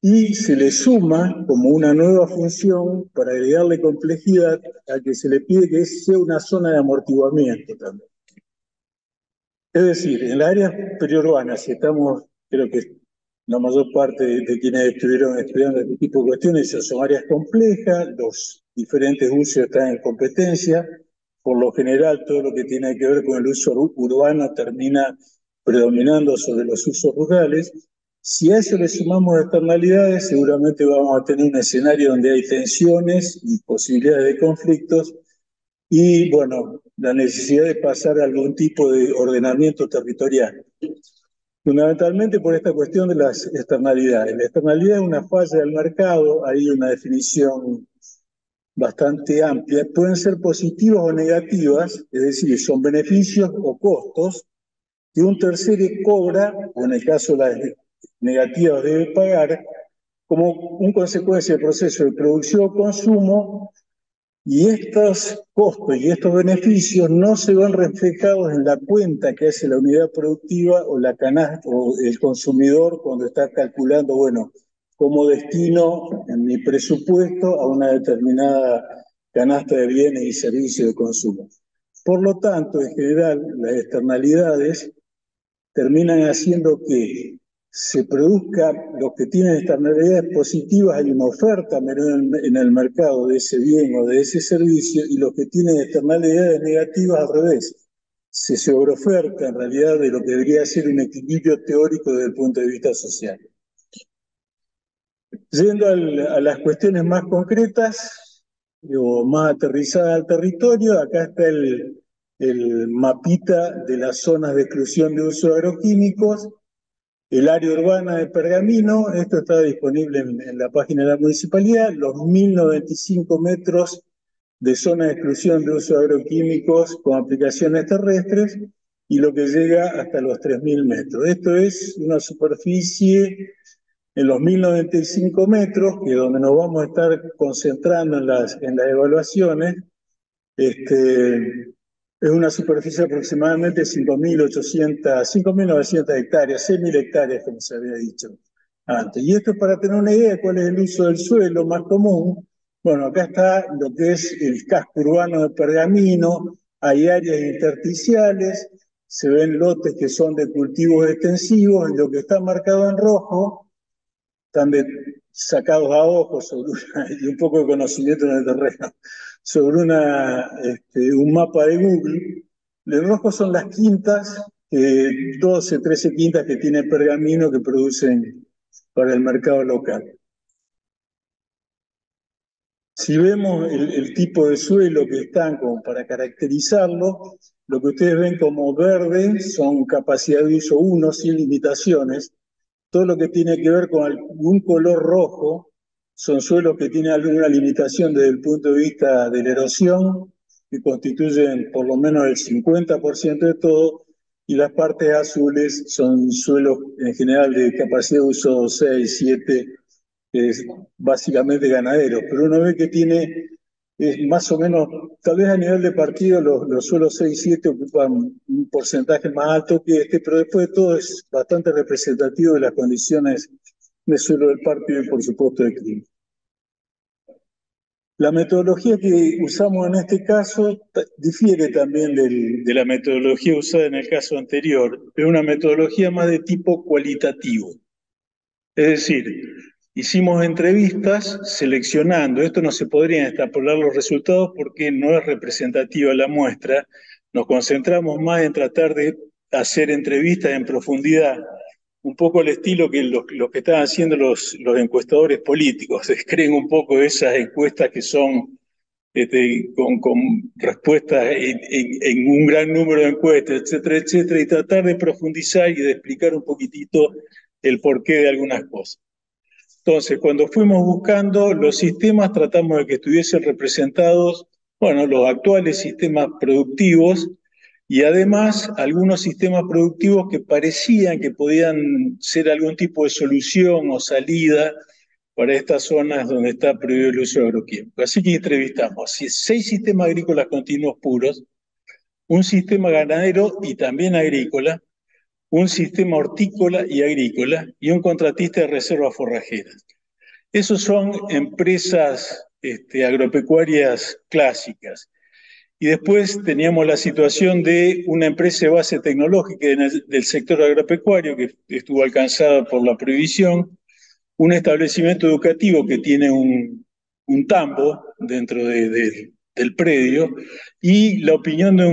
Y se le suma como una nueva función para agregarle complejidad a que se le pide que sea una zona de amortiguamiento también. Es decir, en las áreas periurbanas, si estamos, creo que la mayor parte de quienes estuvieron estudiando este tipo de cuestiones, son áreas complejas, los diferentes usos están en competencia, por lo general todo lo que tiene que ver con el uso urbano termina predominando sobre los usos rurales. Si a eso le sumamos externalidades, seguramente vamos a tener un escenario donde hay tensiones y posibilidades de conflictos y, bueno, la necesidad de pasar a algún tipo de ordenamiento territorial. Fundamentalmente por esta cuestión de las externalidades. La externalidad es una falla del mercado, hay una definición bastante amplia, pueden ser positivas o negativas, es decir, son beneficios o costos que un tercero cobra, o en el caso de las negativas debe pagar, como una consecuencia del proceso de producción o consumo, y estos costos y estos beneficios no se ven reflejados en la cuenta que hace la unidad productiva o la canasta o el consumidor cuando está calculando, bueno, cómo destino en mi presupuesto a una determinada canasta de bienes y servicios de consumo. Por lo tanto, en general, las externalidades terminan haciendo que se produzca lo que tienen externalidades positivas, hay una oferta menor en el mercado de ese bien o de ese servicio, y los que tienen externalidades negativas al revés. Se sobreoferta en realidad de lo que debería ser un equilibrio teórico desde el punto de vista social. Yendo a las cuestiones más concretas o más aterrizadas al territorio, acá está el mapita de las zonas de exclusión de uso de agroquímicos. El área urbana de Pergamino, esto está disponible en la página de la municipalidad, los 1095 metros de zona de exclusión de uso de agroquímicos con aplicaciones terrestres y lo que llega hasta los 3000 metros. Esto es una superficie en los 1095 metros, que es donde nos vamos a estar concentrando en las evaluaciones. Es una superficie de aproximadamente 5.900 hectáreas, 6.000 hectáreas, como se había dicho antes. Y esto es para tener una idea de cuál es el uso del suelo más común. Bueno, acá está lo que es el casco urbano de Pergamino, hay áreas intersticiales, se ven lotes que son de cultivos extensivos, y lo que está marcado en rojo están sacados a ojo y un poco de conocimiento en el terreno, sobre un mapa de Google. De rojo son las quintas, 12, 13 quintas que tiene Pergamino que producen para el mercado local. Si vemos el tipo de suelo que están como para caracterizarlo, lo que ustedes ven como verde son capacidad de uso 1 sin limitaciones. Todo lo que tiene que ver con algún color rojo son suelos que tienen alguna limitación desde el punto de vista de la erosión, que constituyen por lo menos el 50% de todo, y las partes azules son suelos en general de capacidad de uso 6, 7, que es básicamente ganadero, pero uno ve que tiene más o menos, tal vez a nivel de partido los suelos 6 y 7 ocupan un porcentaje más alto que este, pero después de todo es bastante representativo de las condiciones de suelo del partido y por supuesto del clima. La metodología que usamos en este caso difiere también de la metodología usada en el caso anterior, es una metodología más de tipo cualitativo. Es decir, hicimos entrevistas seleccionando, esto no se podría extrapolar los resultados porque no es representativa la muestra, nos concentramos más en tratar de hacer entrevistas en profundidad, un poco al estilo que lo que están haciendo los encuestadores políticos, creen un poco de esas encuestas que son con respuestas en un gran número de encuestas, etcétera, etcétera, y tratar de profundizar y de explicar un poquitito el porqué de algunas cosas. Entonces, cuando fuimos buscando los sistemas, tratamos de que estuviesen representados, bueno, los actuales sistemas productivos, y además algunos sistemas productivos que parecían que podían ser algún tipo de solución o salida para estas zonas donde está prohibido el uso agroquímico. Así que entrevistamos 6 sistemas agrícolas continuos puros, un sistema ganadero y también agrícola, un sistema hortícola y agrícola y un contratista de reservas forrajeras. Esos son empresas agropecuarias clásicas. Y después teníamos la situación de una empresa de base tecnológica del sector agropecuario que estuvo alcanzada por la prohibición, un establecimiento educativo que tiene un tambo dentro del predio y la opinión de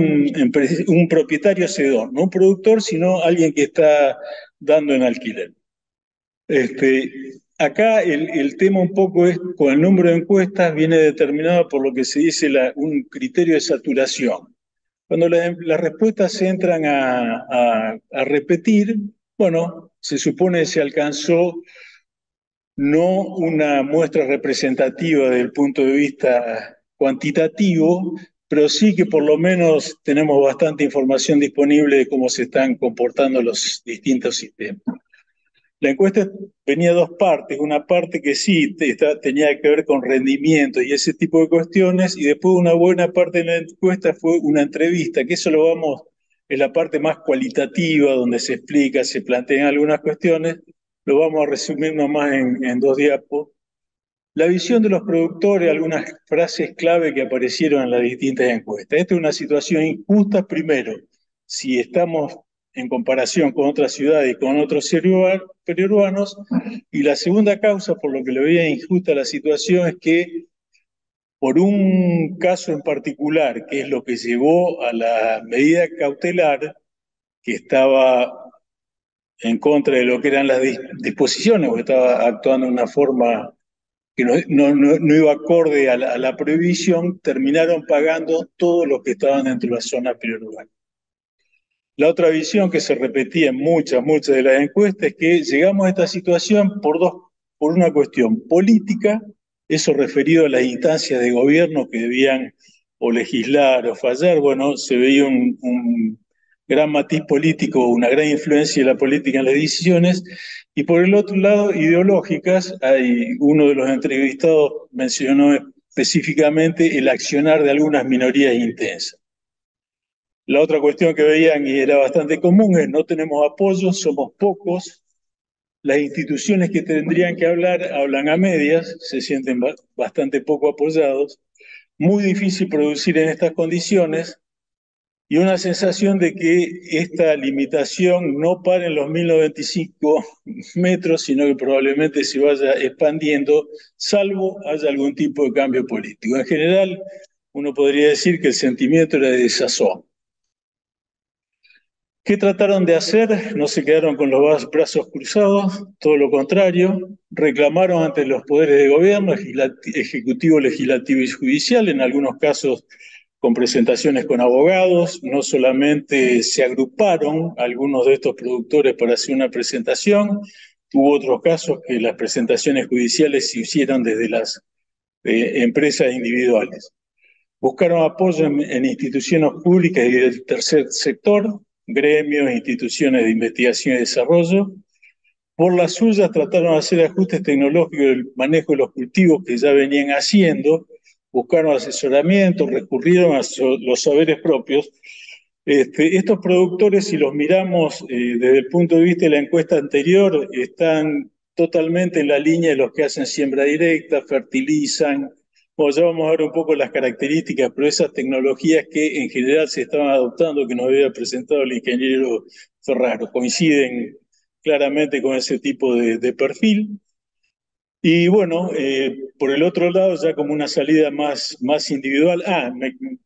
un propietario cedor, no un productor, sino alguien que está dando en alquiler. Acá el tema un poco es, con el número de encuestas, viene determinado por lo que se dice un criterio de saturación. Cuando las respuestas se entran a repetir, bueno, se supone que se alcanzó no una muestra representativa desde el punto de vista cuantitativo, pero sí que por lo menos tenemos bastante información disponible de cómo se están comportando los distintos sistemas. La encuesta tenía dos partes, una parte que sí tenía que ver con rendimiento y ese tipo de cuestiones, y después una buena parte de la encuesta fue una entrevista, que eso lo vamos en la parte más cualitativa, donde se explica, se plantean algunas cuestiones, lo vamos a resumir nomás en 2 diapos. La visión de los productores, algunas frases clave que aparecieron en las distintas encuestas. Esta es una situación injusta, primero, si estamos en comparación con otras ciudades y con otros periurbanos, y la segunda causa por lo que le veía injusta la situación es que por un caso en particular, que es lo que llevó a la medida cautelar, que estaba en contra de lo que eran las disposiciones, o estaba actuando de una forma que no iba acorde a la prohibición, terminaron pagando todos los que estaban dentro de la zona periurbana. La otra visión que se repetía en muchas de las encuestas es que llegamos a esta situación por una cuestión política, eso referido a las instancias de gobierno que debían o legislar o fallar. Bueno, se veía un gran matiz político, una gran influencia de la política en las decisiones, y por el otro lado, ideológicas. Uno de los entrevistados mencionó específicamente el accionar de algunas minorías intensas. La otra cuestión que veían y era bastante común es: no tenemos apoyo, somos pocos, las instituciones que tendrían que hablar hablan a medias, se sienten bastante poco apoyados, muy difícil producir en estas condiciones, y una sensación de que esta limitación no para en los 1095 metros, sino que probablemente se vaya expandiendo, salvo haya algún tipo de cambio político. En general, uno podría decir que el sentimiento era de desazón. ¿Qué trataron de hacer? No se quedaron con los brazos cruzados, todo lo contrario, reclamaron ante los poderes de gobierno, ejecutivo, legislativo y judicial, en algunos casos con presentaciones con abogados. No solamente se agruparon algunos de estos productores para hacer una presentación, hubo otros casos que las presentaciones judiciales se hicieron desde las empresas individuales. Buscaron apoyo en instituciones públicas y del tercer sector, gremios, instituciones de investigación y desarrollo. Por las suyas trataron de hacer ajustes tecnológicos del manejo de los cultivos que ya venían haciendo, buscaron asesoramiento, recurrieron a los saberes propios. Estos productores, si los miramos desde el punto de vista de la encuesta anterior, están totalmente en la línea de los que hacen siembra directa, fertilizan. Bueno, ya vamos a ver un poco las características, pero esas tecnologías que en general se estaban adoptando, que nos había presentado el ingeniero Ferraro, coinciden claramente con ese tipo de perfil. Y bueno, por el otro lado, ya como una salida más individual,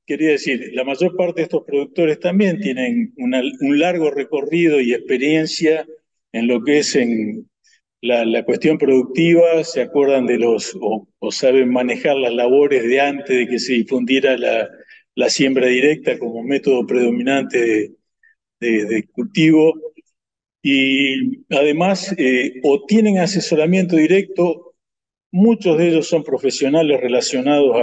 quería decir, la mayor parte de estos productores también tienen un largo recorrido y experiencia en lo que es en la cuestión productiva, se acuerdan de o saben manejar las labores de antes de que se difundiera la siembra directa como método predominante de cultivo. Y además, o tienen asesoramiento directo, muchos de ellos son profesionales relacionados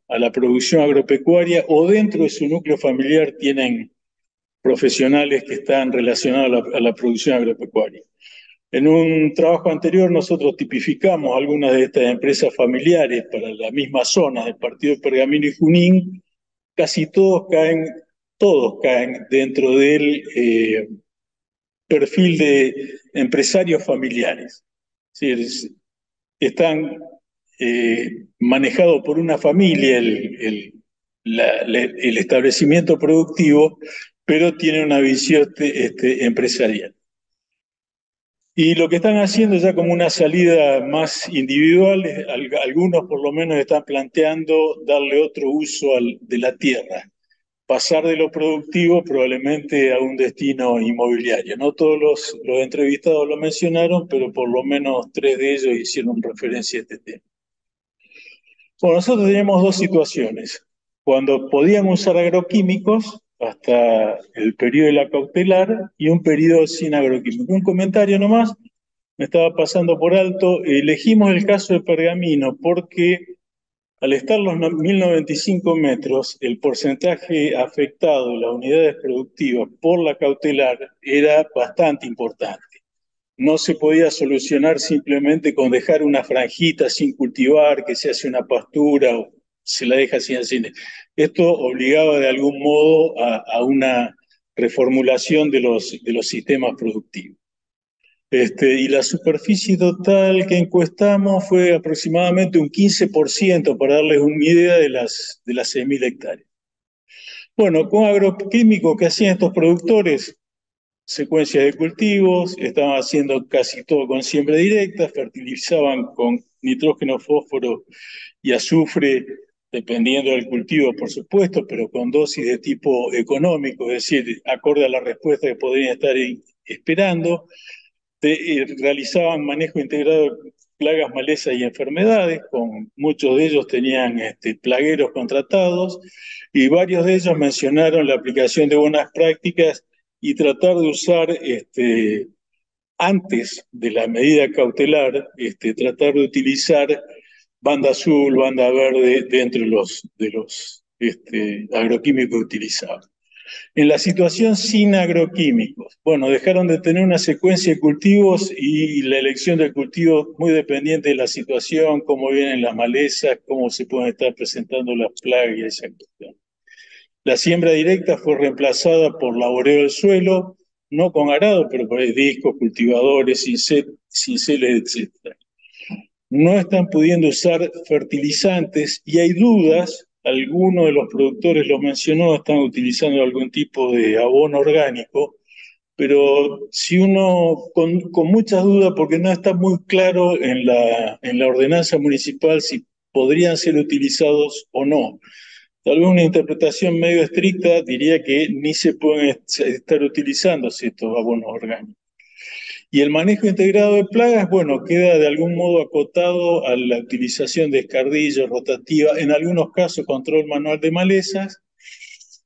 a la producción agropecuaria, o dentro de su núcleo familiar tienen profesionales que están relacionados a la producción agropecuaria. En un trabajo anterior nosotros tipificamos algunas de estas empresas familiares para la misma zona del partido de Pergamino y Junín. Casi todos caen dentro del perfil de empresarios familiares. Es decir, están manejados por una familia el establecimiento productivo, pero tienen una visión empresarial. Y lo que están haciendo ya como una salida más individual, algunos por lo menos están planteando darle otro uso de la tierra, pasar de lo productivo probablemente a un destino inmobiliario. No todos los entrevistados lo mencionaron, pero por lo menos 3 de ellos hicieron referencia a este tema. Bueno, nosotros teníamos 2 situaciones. Cuando podían usar agroquímicos, hasta el periodo de la cautelar, y un periodo sin agroquímicos. Un comentario nomás, me estaba pasando por alto. Elegimos el caso de Pergamino porque al estar los 1095 metros, el porcentaje afectado de las unidades productivas por la cautelar era bastante importante. No se podía solucionar simplemente con dejar una franjita sin cultivar, que se hace una pastura o se la deja sin hacer. Esto obligaba de algún modo a una reformulación de los sistemas productivos. Y la superficie total que encuestamos fue aproximadamente un 15%, para darles una idea de las 6.000 hectáreas. Bueno, con agroquímicos que hacían estos productores, secuencias de cultivos, estaban haciendo casi todo con siembra directa, fertilizaban con nitrógeno, fósforo y azufre, dependiendo del cultivo, por supuesto, pero con dosis de tipo económico, es decir, acorde a la respuesta que podrían estar esperando. Realizaban manejo integrado de plagas, malezas y enfermedades, con muchos de ellos tenían plagueros contratados, y varios de ellos mencionaron la aplicación de buenas prácticas y tratar de usar, antes de la medida cautelar, tratar de utilizar banda azul, banda verde dentro de los agroquímicos utilizados. En la situación sin agroquímicos, bueno, dejaron de tener una secuencia de cultivos y la elección del cultivo muy dependiente de la situación, cómo vienen las malezas, cómo se pueden estar presentando las plagas y esa cuestión. La siembra directa fue reemplazada por laboreo del suelo, no con arado, pero por discos, cultivadores, cinceles, etc. No están pudiendo usar fertilizantes y hay dudas. Algunos de los productores lo mencionó, están utilizando algún tipo de abono orgánico, pero si uno, con muchas dudas, porque no está muy claro en la ordenanza municipal si podrían ser utilizados o no. Tal vez una interpretación medio estricta diría que ni se pueden estar utilizando estos abonos orgánicos. Y el manejo integrado de plagas, bueno, queda de algún modo acotado a la utilización de escardillos, rotativa, en algunos casos control manual de malezas,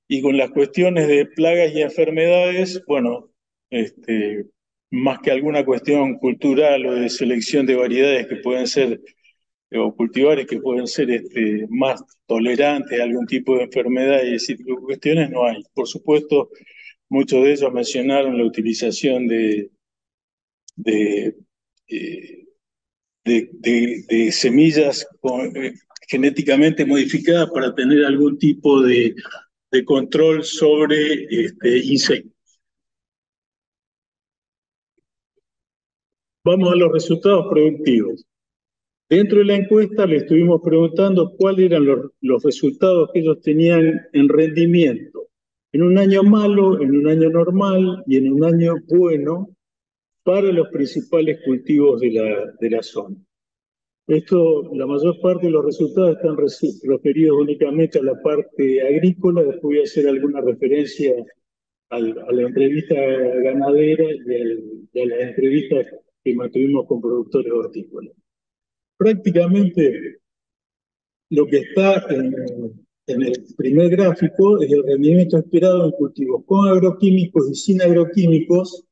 y con las cuestiones de plagas y enfermedades, bueno, más que alguna cuestión cultural o de selección de variedades que pueden ser, o cultivares que pueden ser más tolerantes a algún tipo de enfermedad y ese tipo de cuestiones, no hay. Por supuesto, muchos de ellos mencionaron la utilización de semillas genéticamente modificadas para tener algún tipo de control sobre insectos. Vamos a los resultados productivos. Dentro de la encuesta le estuvimos preguntando cuáles eran los resultados que ellos tenían en rendimiento. En un año malo, en un año normal y en un año bueno, para los principales cultivos de la zona. La mayor parte de los resultados están referidos únicamente a la parte agrícola. Después voy a hacer alguna referencia a la entrevista ganadera y a las entrevistas que mantuvimos con productores hortícolas. Prácticamente lo que está en el primer gráfico es el rendimiento esperado en cultivos con agroquímicos y sin agroquímicos.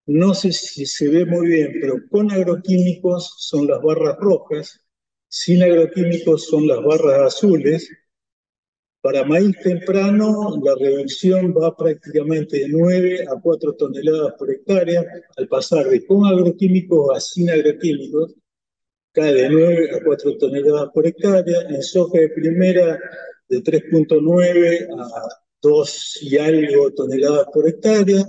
No sé si se ve muy bien, pero con agroquímicos son las barras rojas, sin agroquímicos son las barras azules. Para maíz temprano, la reducción va prácticamente de 9 a 4 toneladas por hectárea, al pasar de con agroquímicos a sin agroquímicos, cae de 9 a 4 toneladas por hectárea. En soja de primera, de 3,9 a 2 y algo toneladas por hectárea.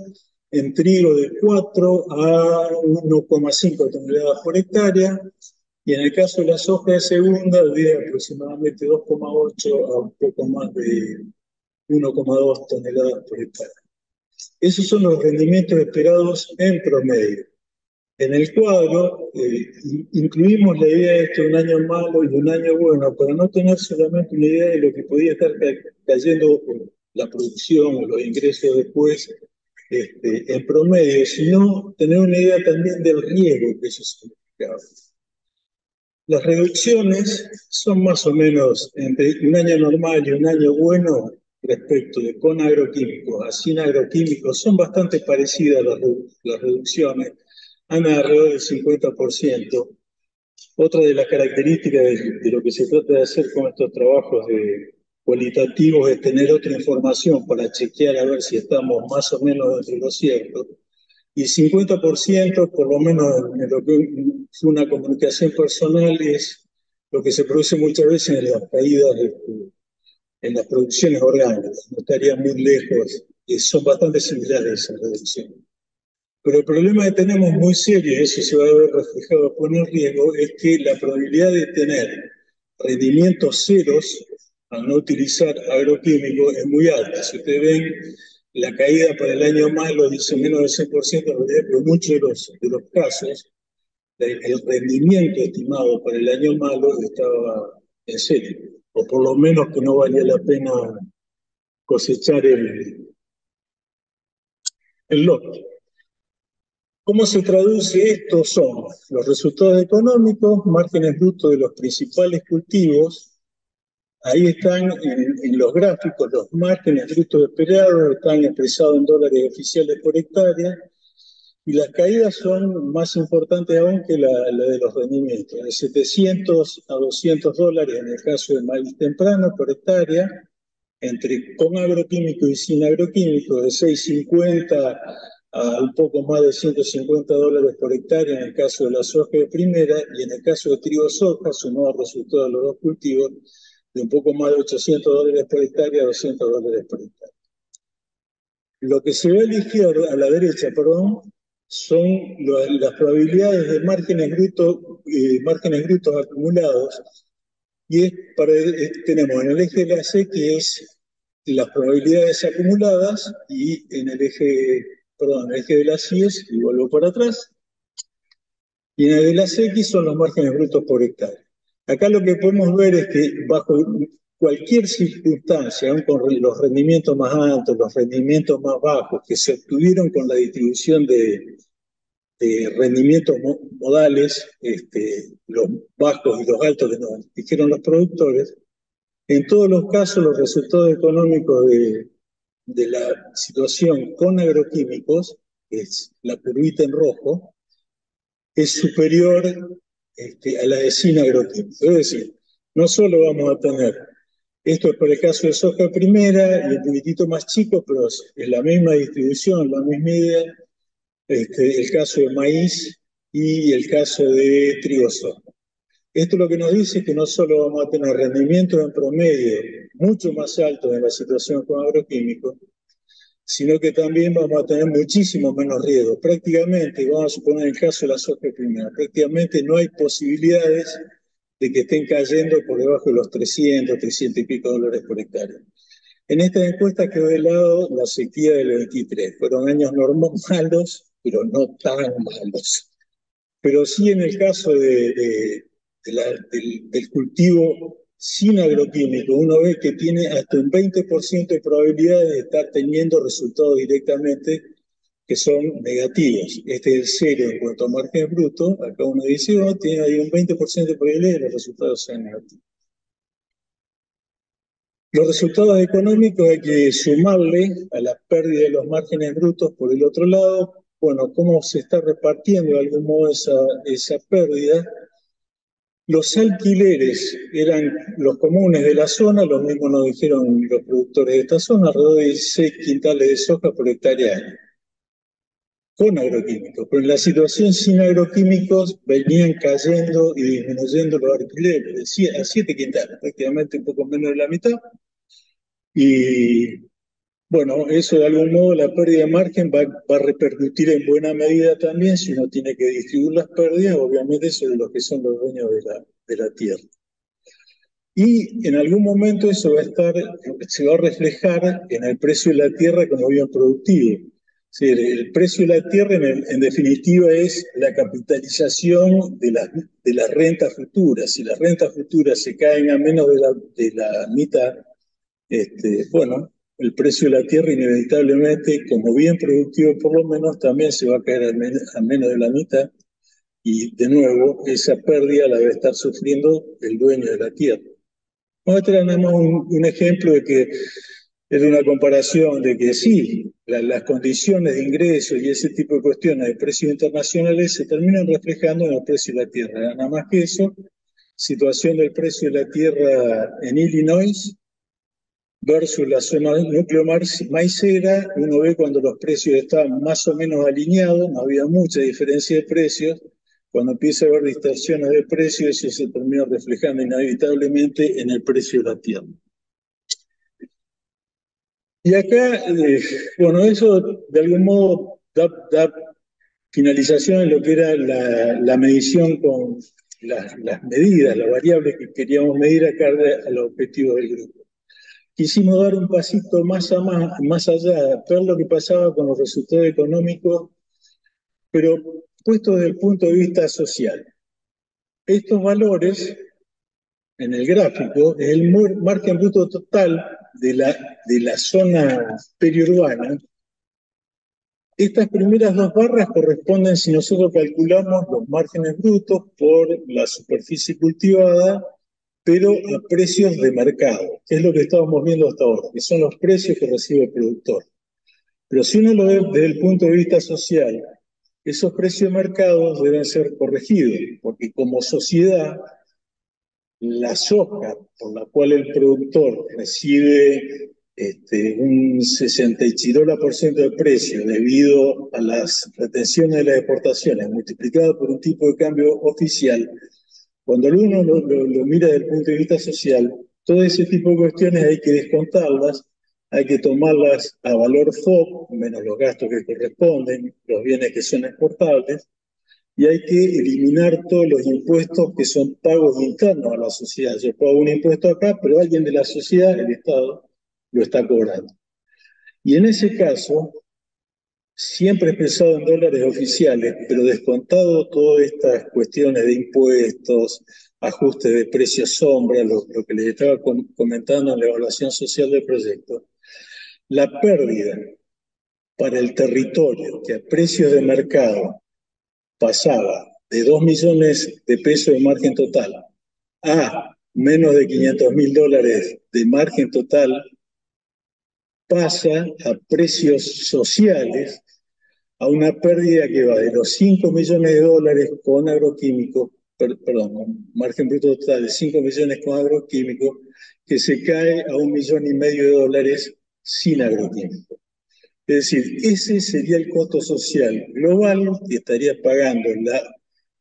En trigo, de 4 a 1,5 toneladas por hectárea. Y en el caso de la soja de segunda, de aproximadamente 2,8 a un poco más de 1,2 toneladas por hectárea. Esos son los rendimientos esperados en promedio. En el cuadro incluimos la idea de un año malo y un año bueno, para no tener solamente una idea de lo que podía estar cayendo la producción o los ingresos después en promedio, sino tener una idea también del riesgo que eso significaba. Las reducciones son más o menos entre un año normal y un año bueno respecto de con agroquímicos a sin agroquímicos, son bastante parecidas las reducciones, andan alrededor del 50%. Otra de las características de lo que se trata de hacer con estos trabajos cualitativos es tener otra información para chequear a ver si estamos más o menos dentro de lo cierto. Y 50%, por lo menos en lo que es una comunicación personal, es lo que se produce muchas veces en las caídas, en las producciones orgánicas. No estaría muy lejos, son bastante similares esas reducciones. Pero el problema que tenemos muy serio, y eso se va a ver reflejado por el riesgo, es que la probabilidad de tener rendimientos ceros al no utilizar agroquímicos es muy alta. Si ustedes ven, la caída para el año malo dice menos del 100%, en realidad, pero muchos de los casos, el rendimiento estimado para el año malo estaba en serio, o por lo menos que no valía la pena cosechar el lote. ¿Cómo se traduce esto? Son los resultados económicos, márgenes brutos de los principales cultivos. Ahí están en los gráficos los márgenes brutos esperados, están expresados en dólares oficiales por hectárea, y las caídas son más importantes aún que la de los rendimientos, de 700 a 200 dólares en el caso de maíz temprano por hectárea, entre con agroquímico y sin agroquímico, de 650 a un poco más de 150 dólares por hectárea en el caso de la soja de primera, y en el caso de trigo soja, sumado al resultado de los dos cultivos, de un poco más de 800 dólares por hectárea a 200 dólares por hectárea. Lo que se ve a la izquierda, a la derecha, perdón, son las probabilidades de márgenes brutos acumulados, y tenemos en el eje de la C, que es las probabilidades acumuladas, y en el eje de las Y, y vuelvo para atrás, y en el de las X son los márgenes brutos por hectárea. Acá lo que podemos ver es que bajo cualquier circunstancia, aun con los rendimientos más altos, los rendimientos más bajos que se obtuvieron con la distribución de rendimientos modales, los bajos y los altos que nos dijeron los productores, en todos los casos los resultados económicos de la situación con agroquímicos, que es la curvita en rojo, es superior a la de sin agroquímicos. Es decir, no solo vamos a tener, esto es por el caso de soja primera y un poquitito más chico, pero es la misma distribución, la misma idea, el caso de maíz y el caso de trigo soja. Esto lo que nos dice es que no solo vamos a tener rendimientos en promedio mucho más altos en la situación con agroquímicos, sino que también vamos a tener muchísimo menos riesgo. Prácticamente, vamos a suponer el caso de la soja primera, prácticamente no hay posibilidades de que estén cayendo por debajo de los 300 y pico dólares por hectárea. En esta encuesta quedó de lado la sequía del 23. Fueron años malos, pero no tan malos. Pero sí en el caso del cultivo sin agroquímico, uno ve que tiene hasta un 20% de probabilidades de estar teniendo resultados directamente que son negativos. Este es el cero en cuanto a margen bruto. Acá uno dice, tiene ahí un 20% de probabilidad de que los resultados sean negativos. Los resultados económicos hay que sumarle a la pérdida de los márgenes brutos por el otro lado. Bueno, cómo se está repartiendo de algún modo esa pérdida. Los alquileres eran los comunes de la zona, lo mismo nos dijeron los productores de esta zona, alrededor de 16 quintales de soja por hectárea año, con agroquímicos. Pero en la situación sin agroquímicos venían cayendo y disminuyendo los alquileres a 7 quintales, prácticamente un poco menos de la mitad. Y bueno, eso de algún modo, la pérdida de margen va a repercutir en buena medida también si uno tiene que distribuir las pérdidas, obviamente sobre los que son los dueños de la tierra. Y en algún momento eso se va a reflejar en el precio de la tierra como bien productivo. Es decir, el precio de la tierra en definitiva es la capitalización de las rentas futuras. Si las rentas futuras se caen a menos de la mitad, bueno, el precio de la tierra inevitablemente, como bien productivo por lo menos, también se va a caer a menos de la mitad. Y de nuevo, esa pérdida la debe estar sufriendo el dueño de la tierra. Vamos a traer nada más un ejemplo de que es una comparación de que sí, las condiciones de ingreso y ese tipo de cuestiones de precios internacionales se terminan reflejando en el precio de la tierra. Nada más que eso, situación del precio de la tierra en Illinois versus la zona núcleo maicera, uno ve cuando los precios estaban más o menos alineados, no había mucha diferencia de precios. Cuando empieza a haber distorsiones de precios, eso se termina reflejando inevitablemente en el precio de la tierra. Y acá, bueno, eso de algún modo da finalización en lo que era la medición con las medidas, las variables que queríamos medir acá a los objetivos del grupo. Quisimos dar un pasito más allá, ver lo que pasaba con los resultados económicos, pero puesto desde el punto de vista social. Estos valores, en el gráfico, es el margen bruto total de la zona periurbana. Estas primeras dos barras corresponden, si nosotros calculamos los márgenes brutos por la superficie cultivada, pero a precios de mercado, que es lo que estábamos viendo hasta ahora, que son los precios que recibe el productor. Pero si uno lo ve desde el punto de vista social, esos precios de mercado deben ser corregidos, porque como sociedad, la soja por la cual el productor recibe un 62% de precio debido a las retenciones de las exportaciones, multiplicado por un tipo de cambio oficial, cuando uno lo mira desde el punto de vista social, todo ese tipo de cuestiones hay que descontarlas, hay que tomarlas a valor FOB, menos los gastos que corresponden, los bienes que son exportables, y hay que eliminar todos los impuestos que son pagos internos a la sociedad. Yo pago un impuesto acá, pero alguien de la sociedad, el Estado, lo está cobrando. Y en ese caso, siempre expresado en dólares oficiales, pero descontado todas estas cuestiones de impuestos, ajustes de precios sombra, lo que les estaba comentando en la evaluación social del proyecto, la pérdida para el territorio que a precios de mercado pasaba de 2 millones de pesos de margen total a menos de $500.000 de margen total, pasa a precios sociales a una pérdida que va de los 5 millones de dólares con agroquímicos, perdón, margen bruto total de 5 millones con agroquímicos, que se cae a $1,500,000 sin agroquímicos. Es decir, ese sería el costo social global que estaría pagando la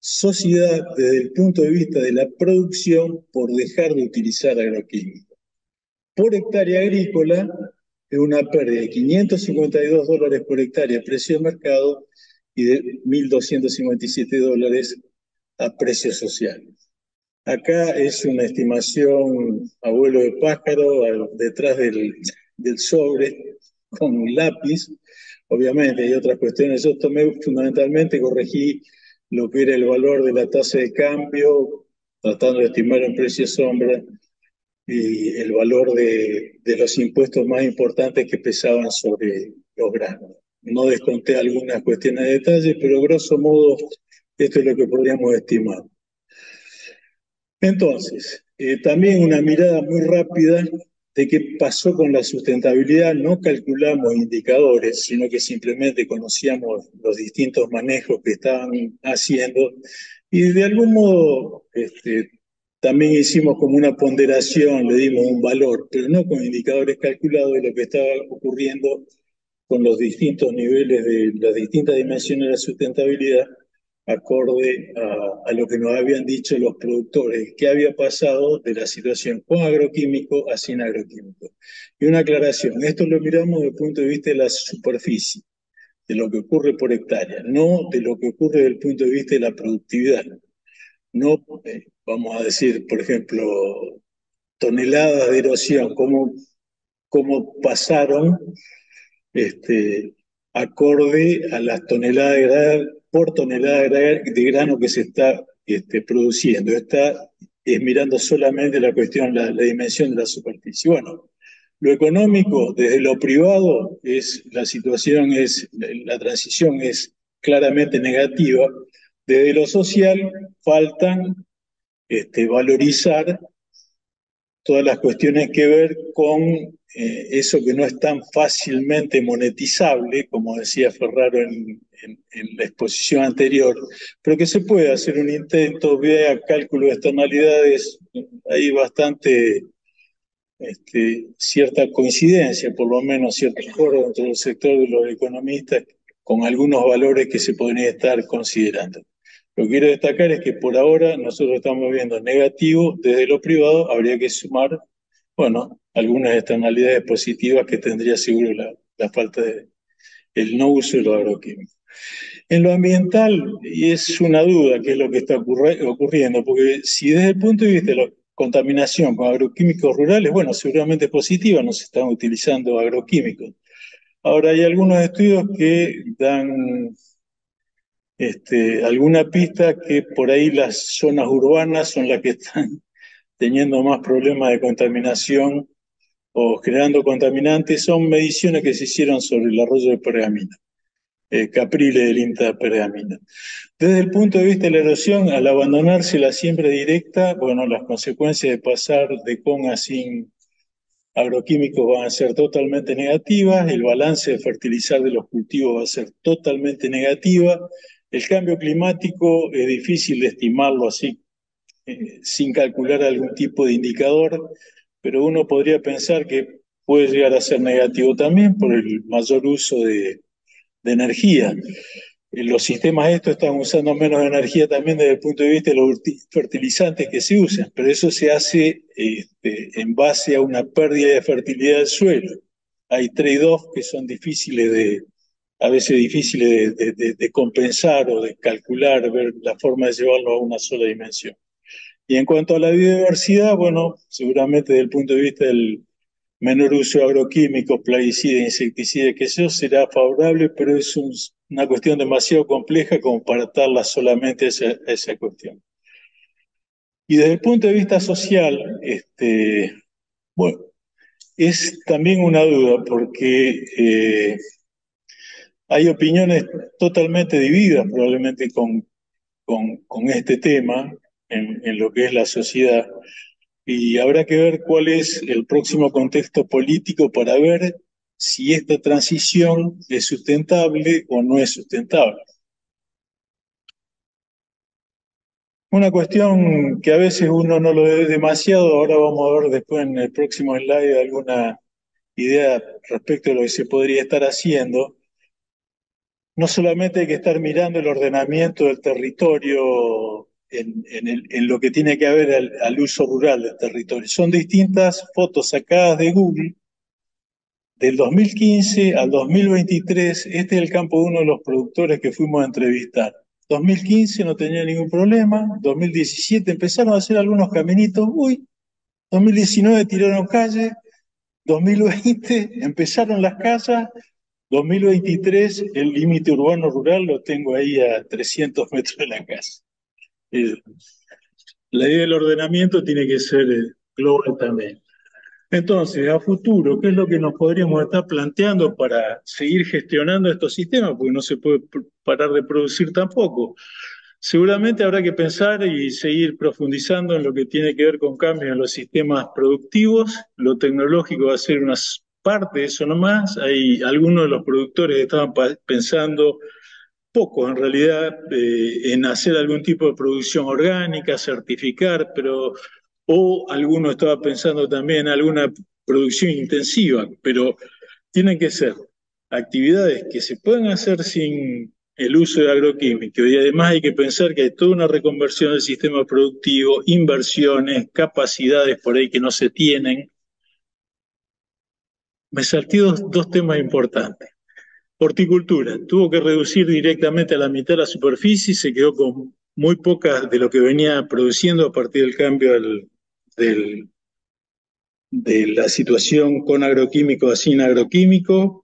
sociedad desde el punto de vista de la producción por dejar de utilizar agroquímicos. Por hectárea agrícola es una pérdida de $552 por hectárea a precio de mercado y de $1,257 a precio social. Acá es una estimación a vuelo de pájaro detrás del sobre con un lápiz. Obviamente hay otras cuestiones. Yo fundamentalmente corregí lo que era el valor de la tasa de cambio, tratando de estimar un precio sombra, y el valor de los impuestos más importantes que pesaban sobre los granos. No desconté algunas cuestiones de detalle, pero grosso modo esto es lo que podríamos estimar. Entonces, también una mirada muy rápida de qué pasó con la sustentabilidad. No calculamos indicadores, sino que simplemente conocíamos los distintos manejos que estaban haciendo y de algún modo también hicimos como una ponderación, le dimos un valor, pero no con indicadores calculados de lo que estaba ocurriendo con los distintos niveles de las distintas dimensiones de la sustentabilidad, acorde a lo que nos habían dicho los productores, qué había pasado de la situación con agroquímico a sin agroquímico. Y una aclaración, esto lo miramos desde el punto de vista de la superficie, de lo que ocurre por hectárea, no de lo que ocurre desde el punto de vista de la productividad. No, vamos a decir, por ejemplo, toneladas de erosión, cómo pasaron acorde a las toneladas de grano, por tonelada de grano que se está produciendo. Esta es mirando solamente la cuestión, la dimensión de la superficie. Bueno, lo económico, desde lo privado, la situación la transición es claramente negativa. Desde lo social, faltan valorizar todas las cuestiones que ver con eso que no es tan fácilmente monetizable, como decía Ferraro en la exposición anterior, pero que se puede hacer un intento vía cálculo de externalidades. Hay bastante cierta coincidencia, por lo menos cierto acuerdo entre el sector de los economistas con algunos valores que se podrían estar considerando. Lo que quiero destacar es que por ahora nosotros estamos viendo negativo desde lo privado, habría que sumar, bueno, algunas externalidades positivas que tendría seguro la falta el no uso de los agroquímicos. En lo ambiental, y es una duda qué es lo que está ocurriendo, porque si desde el punto de vista de la contaminación con agroquímicos rurales, bueno, seguramente es positiva, no se están utilizando agroquímicos. Ahora, hay algunos estudios que dan alguna pista que por ahí las zonas urbanas son las que están teniendo más problemas de contaminación o generando contaminantes. Son mediciones que se hicieron sobre el arroyo de Pergamino, Capriles del INTA Pergamino. Desde el punto de vista de la erosión, al abandonarse la siembra directa, bueno, las consecuencias de pasar de con a sin agroquímicos van a ser totalmente negativas, el balance de fertilizar de los cultivos va a ser totalmente negativa, el cambio climático es difícil de estimarlo así, sin calcular algún tipo de indicador, pero uno podría pensar que puede llegar a ser negativo también por el mayor uso de energía. Los sistemas estos están usando menos energía también desde el punto de vista de los fertilizantes que se usan, pero eso se hace en base a una pérdida de fertilidad del suelo. Hay trade-offs que son a veces difíciles de compensar o de calcular, ver la forma de llevarlo a una sola dimensión. Y en cuanto a la biodiversidad, bueno, seguramente desde el punto de vista del menor uso de agroquímicos, plaguicidas, insecticidas, que eso será favorable, pero es una cuestión demasiado compleja como para atarla solamente a esa cuestión. Y desde el punto de vista social, bueno, es también una duda porque hay opiniones totalmente divididas probablemente con este tema en lo que es la sociedad. Y habrá que ver cuál es el próximo contexto político para ver si esta transición es sustentable o no es sustentable. Una cuestión que a veces uno no lo ve demasiado, ahora vamos a ver después en el próximo slide alguna idea respecto a lo que se podría estar haciendo. No solamente hay que estar mirando el ordenamiento del territorio en lo que tiene que ver al uso rural del territorio. Son distintas fotos sacadas de Google del 2015 al 2023. Este es el campo de uno de los productores que fuimos a entrevistar. 2015 no tenía ningún problema, 2017 empezaron a hacer algunos caminitos, 2019 tiraron calle, 2020 empezaron las casas, 2023 el límite urbano-rural lo tengo ahí a 300 metros de la casa. La idea del ordenamiento tiene que ser global también. Entonces, a futuro, ¿qué es lo que nos podríamos estar planteando para seguir gestionando estos sistemas? Porque no se puede parar de producir tampoco. Seguramente habrá que pensar y seguir profundizando en lo que tiene que ver con cambios en los sistemas productivos. Lo tecnológico va a ser una parte de eso nomás. Hay algunos de los productores que estaban pensando poco en realidad en hacer algún tipo de producción orgánica, certificar, pero o alguno estaba pensando también en alguna producción intensiva, pero tienen que ser actividades que se pueden hacer sin el uso de agroquímicos y además hay que pensar que hay toda una reconversión del sistema productivo, inversiones, capacidades por ahí que no se tienen. Me salté dos temas importantes. Horticultura, tuvo que reducir directamente a la mitad la superficie y se quedó con muy poca de lo que venía produciendo a partir del cambio del, de la situación con agroquímicos a sin agroquímicos.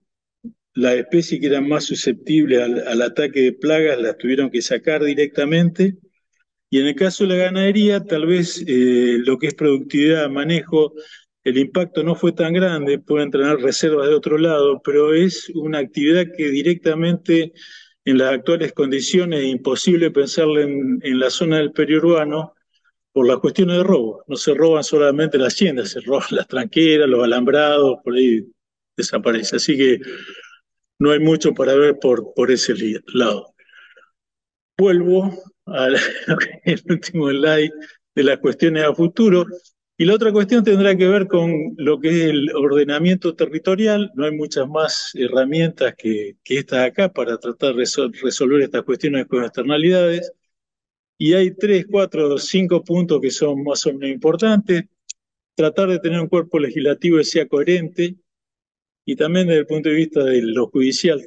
Las especies que eran más susceptibles al ataque de plagas las tuvieron que sacar directamente. Y en el caso de la ganadería, tal vez lo que es productividad, manejo, el impacto no fue tan grande, pueden tener reservas de otro lado, pero es una actividad que directamente en las actuales condiciones es imposible pensarla en la zona del periurbano por las cuestiones de robo. No se roban solamente las haciendas, se roban las tranqueras, los alambrados, por ahí desaparece. Así que no hay mucho para ver por ese lado. Vuelvo al el último slide de las cuestiones a futuro. Y la otra cuestión tendrá que ver con lo que es el ordenamiento territorial. No hay muchas más herramientas que estas acá para tratar de resolver estas cuestiones con externalidades. Y hay 3, 4, 5 puntos que son más o menos importantes. Tratar de tener un cuerpo legislativo que sea coherente y también desde el punto de vista de lo judicial,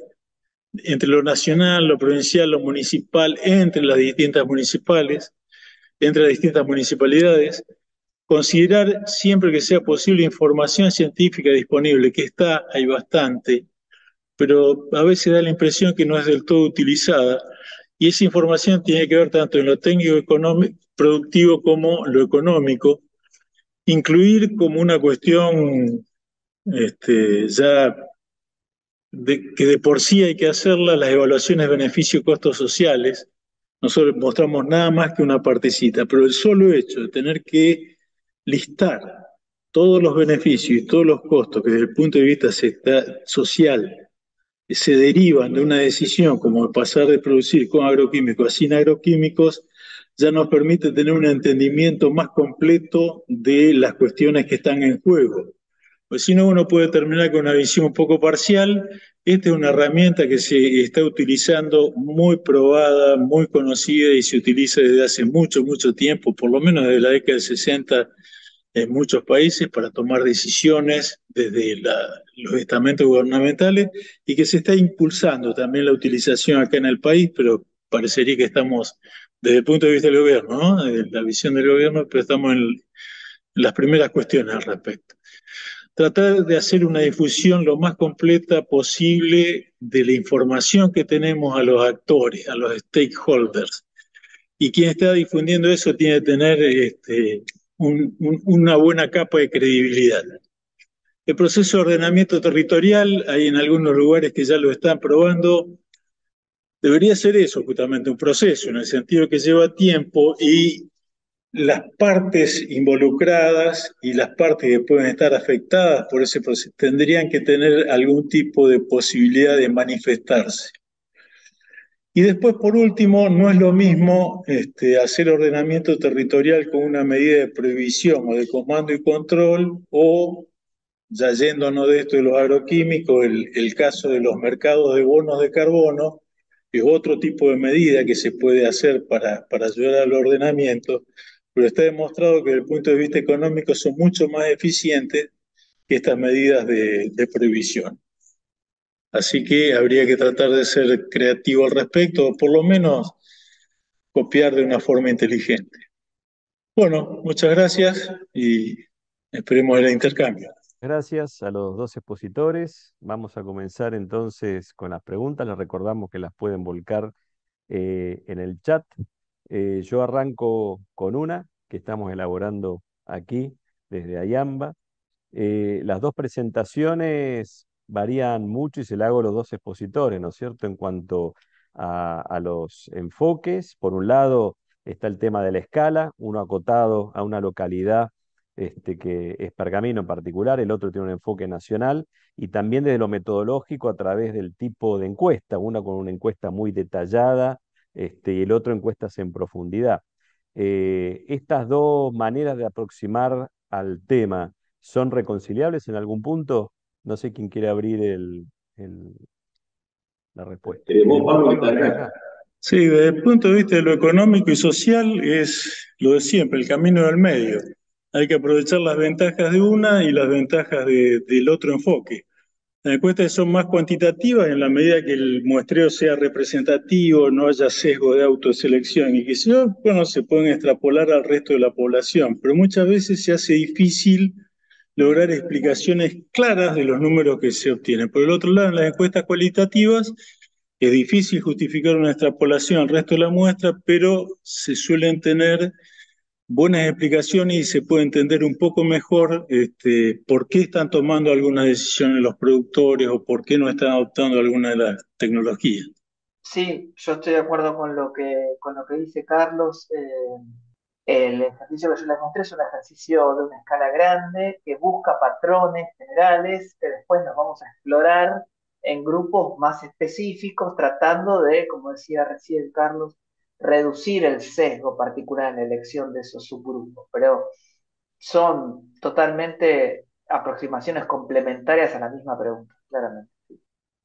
entre lo nacional, lo provincial, lo municipal, entre las distintas municipales, entre las distintas municipalidades, considerar siempre que sea posible información científica disponible, que está, hay bastante, pero a veces da la impresión que no es del todo utilizada, y esa información tiene que ver tanto en lo técnico, económico, productivo como lo económico, incluir como una cuestión ya que de por sí hay que hacerla, las evaluaciones de beneficio-costos sociales. Nosotros mostramos nada más que una partecita, pero el solo hecho de tener que listar todos los beneficios y todos los costos que desde el punto de vista social se derivan de una decisión como pasar de producir con agroquímicos a sin agroquímicos, ya nos permite tener un entendimiento más completo de las cuestiones que están en juego. Pues si no, uno puede terminar con una visión un poco parcial. Esta es una herramienta que se está utilizando, muy probada, muy conocida y se utiliza desde hace mucho, mucho tiempo, por lo menos desde la década del 60 en muchos países para tomar decisiones desde los estamentos gubernamentales y que se está impulsando también la utilización acá en el país, pero parecería que estamos desde el punto de vista del gobierno, ¿no? De la visión del gobierno, pero estamos en las primeras cuestiones al respecto. Tratar de hacer una difusión lo más completa posible de la información que tenemos a los actores, a los stakeholders. Y quien está difundiendo eso tiene que tener una buena capa de credibilidad. El proceso de ordenamiento territorial, hay en algunos lugares que ya lo están probando, debería ser eso justamente, un proceso, en el sentido que lleva tiempo y las partes involucradas y las partes que pueden estar afectadas por ese proceso tendrían que tener algún tipo de posibilidad de manifestarse. Y después, por último, no es lo mismo hacer ordenamiento territorial con una medida de prohibición o de comando y control, o, ya yéndonos de esto de los agroquímicos, el caso de los mercados de bonos de carbono, es otro tipo de medida que se puede hacer para ayudar al ordenamiento, pero está demostrado que desde el punto de vista económico son mucho más eficientes que estas medidas de prohibición. Así que habría que tratar de ser creativo al respecto, o por lo menos copiar de una forma inteligente. Bueno, muchas gracias y esperemos el intercambio. Gracias a los dos expositores. Vamos a comenzar entonces con las preguntas. Les recordamos que las pueden volcar en el chat. Yo arranco con una que estamos elaborando aquí desde Ayamba. Las dos presentaciones varían mucho y se la hago a los dos expositores, ¿no es cierto? En cuanto a los enfoques, por un lado está el tema de la escala, uno acotado a una localidad que es Pergamino en particular, el otro tiene un enfoque nacional, y también desde lo metodológico a través del tipo de encuesta, una con una encuesta muy detallada, y el otro encuestas en profundidad. Estas dos maneras de aproximar al tema son reconciliables en algún punto. No sé quién quiere abrir el- la respuesta. Vos, Pablo, que estás acá. Sí, desde el punto de vista de lo económico y social es lo de siempre, el camino del medio. Hay que aprovechar las ventajas de una y las ventajas del otro enfoque. Las encuestas son más cuantitativas en la medida que el muestreo sea representativo, no haya sesgo de autoselección y que si no, bueno, se pueden extrapolar al resto de la población, pero muchas veces se hace difícil lograr explicaciones claras de los números que se obtienen. Por el otro lado, en las encuestas cualitativas es difícil justificar una extrapolación al resto de la muestra, pero se suelen tener buenas explicaciones y se puede entender un poco mejor por qué están tomando algunas decisiones los productores o por qué no están adoptando alguna de las tecnologías. Sí, yo estoy de acuerdo con lo que dice Carlos. El ejercicio que yo les mostré es un ejercicio de una escala grande que busca patrones generales que después nos vamos a explorar en grupos más específicos, tratando de, como decía recién Carlos, reducir el sesgo particular en la elección de esos subgrupos. Pero son totalmente aproximaciones complementarias a la misma pregunta, claramente.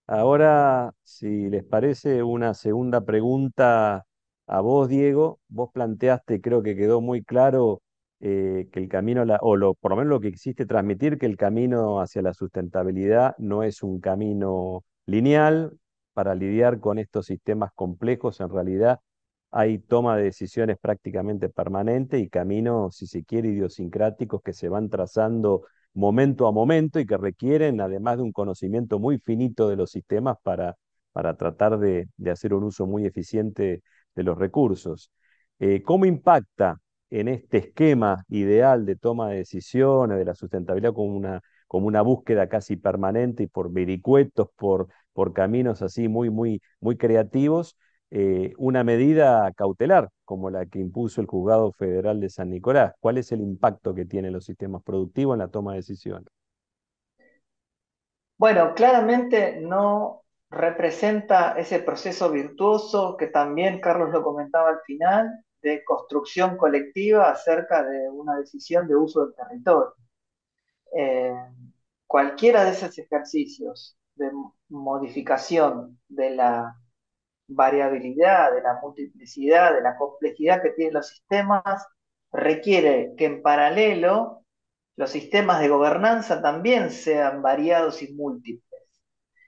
Ahora, si les parece, una segunda pregunta a vos, Diego. Vos planteaste, creo que quedó muy claro que el camino, por lo menos lo que quisiste transmitir, que el camino hacia la sustentabilidad no es un camino lineal. Para lidiar con estos sistemas complejos, en realidad hay toma de decisiones prácticamente permanente y caminos, si se quiere, idiosincráticos que se van trazando momento a momento y que requieren, además de un conocimiento muy finito de los sistemas, para tratar de hacer un uso muy eficiente de los recursos. ¿Cómo impacta en este esquema ideal de toma de decisiones, de la sustentabilidad como una búsqueda casi permanente y por vericuetos, por caminos así muy creativos, una medida cautelar como la que impuso el Juzgado Federal de San Nicolás? ¿Cuál es el impacto que tienen los sistemas productivos en la toma de decisiones? Bueno, claramente no representa ese proceso virtuoso que también Carlos lo comentaba al final, de construcción colectiva acerca de una decisión de uso del territorio. Eh, Cualquiera de esos ejercicios de modificación de la variabilidad, de la multiplicidad, de la complejidad que tienen los sistemas, requiere que en paralelo los sistemas de gobernanza también sean variados y múltiples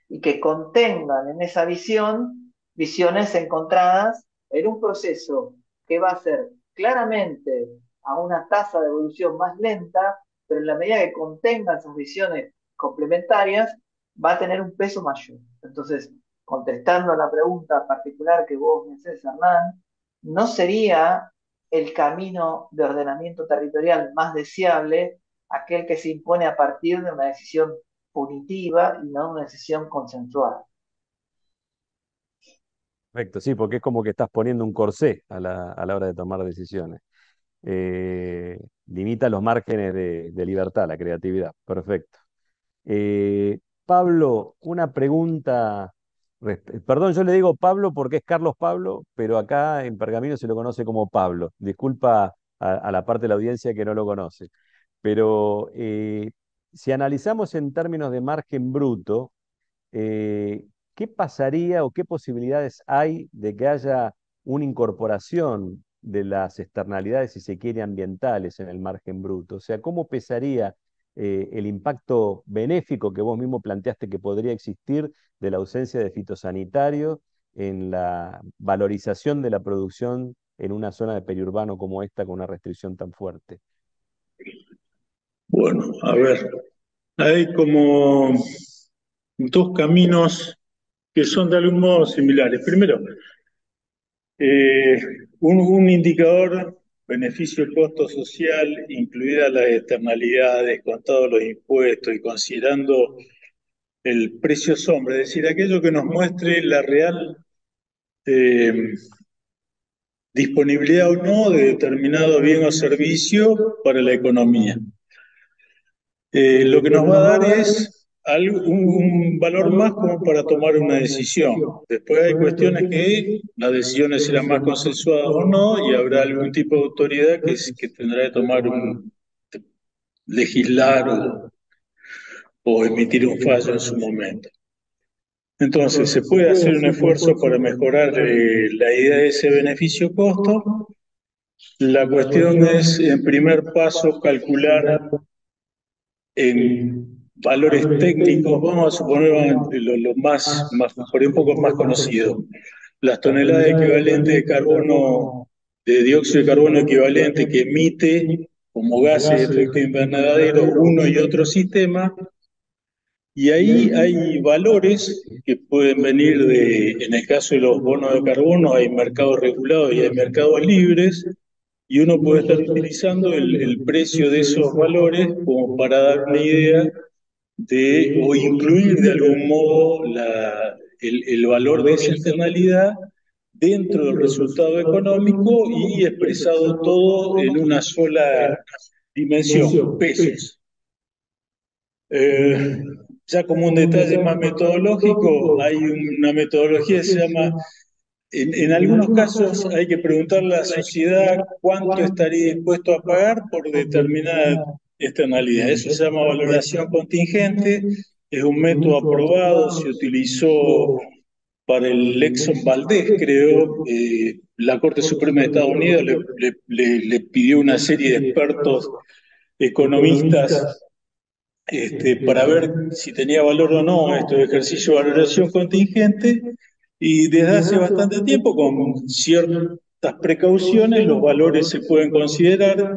y que contengan en esa visión visiones encontradas en un proceso que va a ser claramente a una tasa de evolución más lenta, pero en la medida que contengan esas visiones complementarias, va a tener un peso mayor. Entonces, contestando a la pregunta particular que vos me hacés, Hernán, no sería el camino de ordenamiento territorial más deseable aquel que se impone a partir de una decisión punitiva y no una decisión consensuada. Perfecto, sí, porque es como que estás poniendo un corsé a la hora de tomar decisiones. Limita los márgenes de libertad, la creatividad. Perfecto. Pablo, una pregunta. Perdón, yo le digo Pablo porque es Carlos Pablo, pero acá en Pergamino se lo conoce como Pablo. Disculpa a la parte de la audiencia que no lo conoce. Pero si analizamos en términos de margen bruto, eh, ¿qué pasaría o qué posibilidades hay de que haya una incorporación de las externalidades, si se quiere, ambientales en el margen bruto? O sea, ¿cómo pesaría el impacto benéfico que vos mismo planteaste que podría existir de la ausencia de fitosanitario en la valorización de la producción en una zona de periurbano como esta con una restricción tan fuerte? Bueno, a ver, hay como dos caminos que son de algún modo similares. Primero, eh, un indicador beneficio-costo social, incluidas las externalidades, contados los impuestos y considerando el precio sombra, es decir, aquello que nos muestre la real eh, disponibilidad o no de determinado bien o servicio para la economía. lo que nos va a dar es un valor más como para tomar una decisión. Después hay cuestiones que las decisiones serán más consensuadas o no, y habrá algún tipo de autoridad que tendrá que tomar legislar o emitir un fallo en su momento. Entonces, se puede hacer un esfuerzo para mejorar la idea de ese beneficio-costo. La cuestión es, en primer paso, calcular en valores técnicos, vamos a suponer lo por ahí un poco más conocido. Las toneladas equivalentes de carbono, de dióxido de carbono equivalente que emite como gases de efecto invernadero uno y otro sistema. Y ahí hay valores que pueden venir en el caso de los bonos de carbono, hay mercados regulados y hay mercados libres, y uno puede estar utilizando el precio de esos valores como para dar una idea o incluir de algún modo el valor de esa externalidad dentro del resultado económico y expresado todo en una sola dimensión, pesos. Ya como un detalle más metodológico, hay una metodología que se llama, en algunos casos hay que preguntarle a la sociedad cuánto estaría dispuesto a pagar por determinada externalidad. Eso se llama valoración contingente, es un método aprobado, se utilizó para el Exxon Valdez, creo. La Corte Suprema de Estados Unidos le pidió una serie de expertos economistas para ver si tenía valor o no estos ejercicios de valoración contingente, y desde hace bastante tiempo, con ciertas precauciones, los valores se pueden considerar.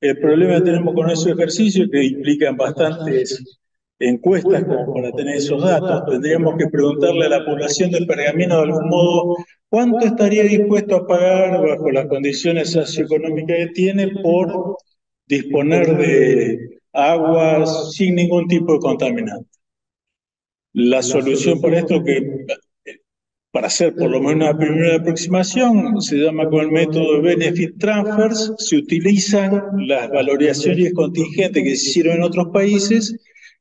El problema que tenemos con esos ejercicios es que implican bastantes encuestas como para tener esos datos. Tendríamos que preguntarle a la población del Pergamino de algún modo cuánto estaría dispuesto a pagar bajo las condiciones socioeconómicas que tiene por disponer de aguas sin ningún tipo de contaminante. La solución para esto, para hacer por lo menos una primera aproximación, se llama con el método de Benefit Transfers. Se utilizan las valoraciones contingentes que se hicieron en otros países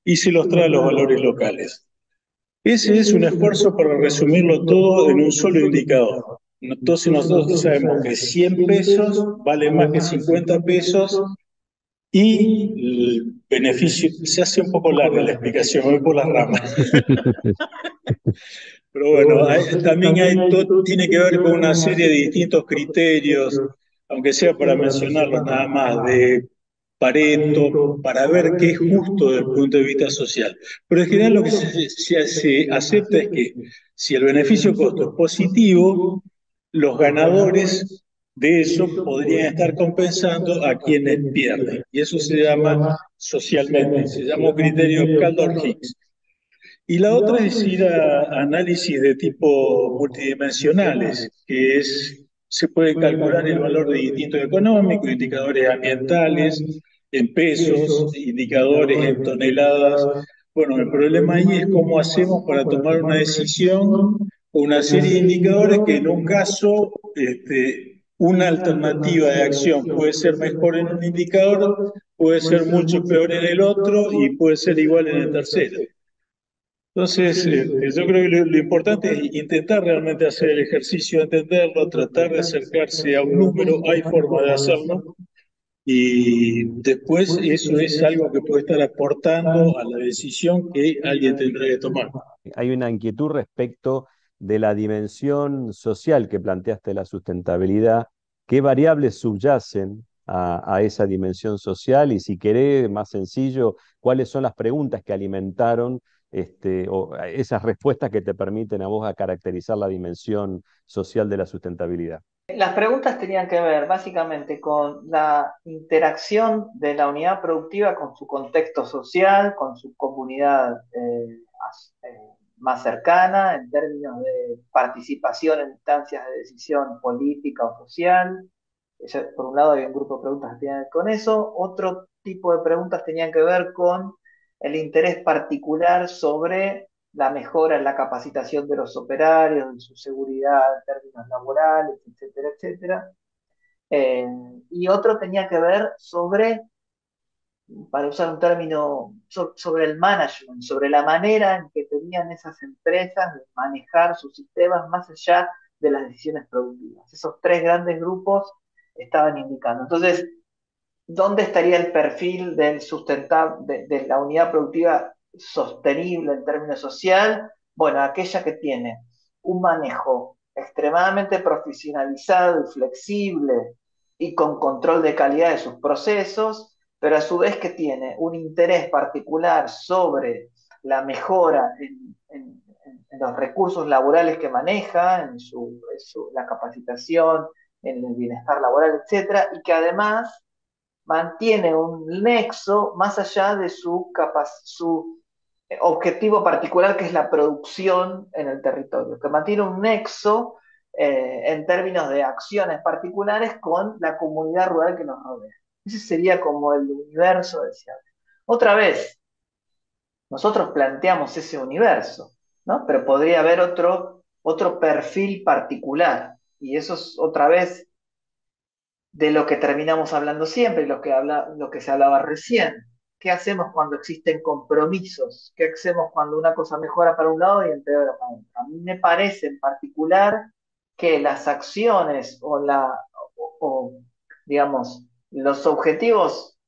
y se los trae a los valores locales. Ese es un esfuerzo para resumirlo todo en un solo indicador. Entonces nosotros sabemos que 100 pesos vale más que 50 pesos, y el beneficio, se hace un poco larga la explicación, voy por las ramas. Pero bueno, tiene que ver con una serie de distintos criterios, aunque sea para mencionarlos nada más, de Pareto, para ver qué es justo desde el punto de vista social. Pero en general lo que se acepta es que si el beneficio-costo es positivo, los ganadores de eso podrían estar compensando a quienes pierden. Y eso se llama socialmente, se llama un criterio Kaldor-Hicks. Y la otra es ir a análisis de tipo multidimensionales, se puede calcular el valor de distintos económicos, indicadores ambientales, en pesos, indicadores en toneladas. Bueno, el problema ahí es cómo hacemos para tomar una decisión con una serie de indicadores que en un caso, una alternativa de acción puede ser mejor en un indicador, puede ser mucho peor en el otro y puede ser igual en el tercero. Entonces, yo creo que lo importante es intentar realmente hacer el ejercicio, entenderlo, tratar de acercarse a un número. Hay forma de hacerlo, y después eso es algo que puede estar aportando a la decisión que alguien tendrá que tomar. Hay una inquietud respecto de la dimensión social que planteaste de la sustentabilidad. ¿Qué variables subyacen a esa dimensión social? Y si querés, más sencillo, ¿cuáles son las preguntas que alimentaron o esas respuestas que te permiten a vos a caracterizar la dimensión social de la sustentabilidad? Las preguntas tenían que ver básicamente con la interacción de la unidad productiva con su contexto social, con su comunidad más cercana, en términos de participación en instancias de decisión política o social. Por un lado, hay un grupo de preguntas que tenían que ver con eso. Otro tipo de preguntas tenían que ver con el interés particular sobre la mejora en la capacitación de los operarios, en su seguridad en términos laborales, etcétera, etcétera. Y otro tenía que ver sobre para usar un término, sobre el management, sobre la manera en que tenían esas empresas de manejar sus sistemas más allá de las decisiones productivas. Esos tres grandes grupos estaban indicando. Entonces, ¿dónde estaría el perfil del de la unidad productiva sostenible en términos social? Bueno, aquella que tiene un manejo extremadamente profesionalizado y flexible y con control de calidad de sus procesos, pero a su vez que tiene un interés particular sobre la mejora en los recursos laborales que maneja, la capacitación, en el bienestar laboral, etcétera, y que además mantiene un nexo más allá de su objetivo particular, que es la producción en el territorio, que mantiene un nexo en términos de acciones particulares con la comunidad rural que nos rodea. Ese sería como el universo deseable. Otra vez, nosotros planteamos ese universo, ¿no? Pero podría haber otro perfil particular, y eso es otra vez de lo que terminamos hablando siempre, lo que se hablaba recién. ¿Qué hacemos cuando existen compromisos? ¿Qué hacemos cuando una cosa mejora para un lado y empeora para otro? A mí me parece en particular que las acciones o, digamos, los objetivos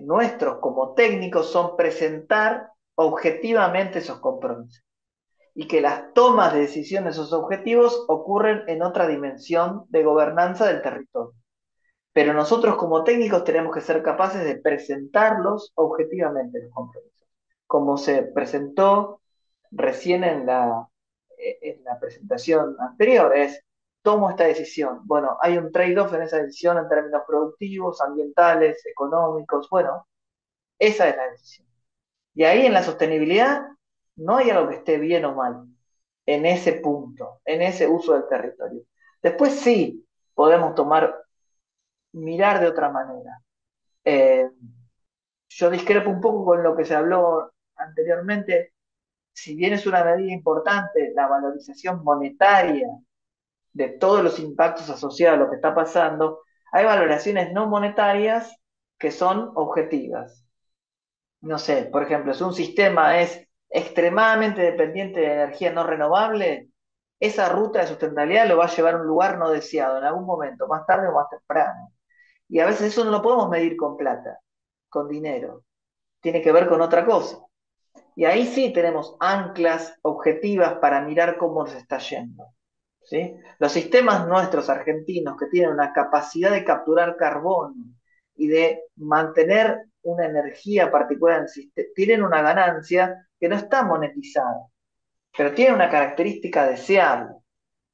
nuestros como técnicos son presentar objetivamente esos compromisos y que las tomas de decisión de esos objetivos ocurren en otra dimensión de gobernanza del territorio. Pero nosotros como técnicos tenemos que ser capaces de presentarlos objetivamente, los compromisos. Como se presentó recién en la presentación anterior, es, tomo esta decisión. Bueno, hay un trade-off en esa decisión en términos productivos, ambientales, económicos. Bueno, esa es la decisión. Y ahí en la sostenibilidad no hay algo que esté bien o mal en ese punto, en ese uso del territorio. Después sí podemos mirar de otra manera. Eh, yo discrepo un poco con lo que se habló anteriormente. Si bien es una medida importante la valorización monetaria de todos los impactos asociados a lo que está pasando, hay valoraciones no monetarias que son objetivas. No sé, por ejemplo, si un sistema es extremadamente dependiente de energía no renovable, esa ruta de sustentabilidad lo va a llevar a un lugar no deseado en algún momento, más tarde o más temprano. Y a veces eso no lo podemos medir con plata, con dinero. Tiene que ver con otra cosa. Y ahí sí tenemos anclas objetivas para mirar cómo nos está yendo. ¿Sí? Los sistemas nuestros argentinos que tienen una capacidad de capturar carbono y de mantener una energía particular en el sistema, tienen una ganancia que no está monetizada, pero tiene una característica deseable.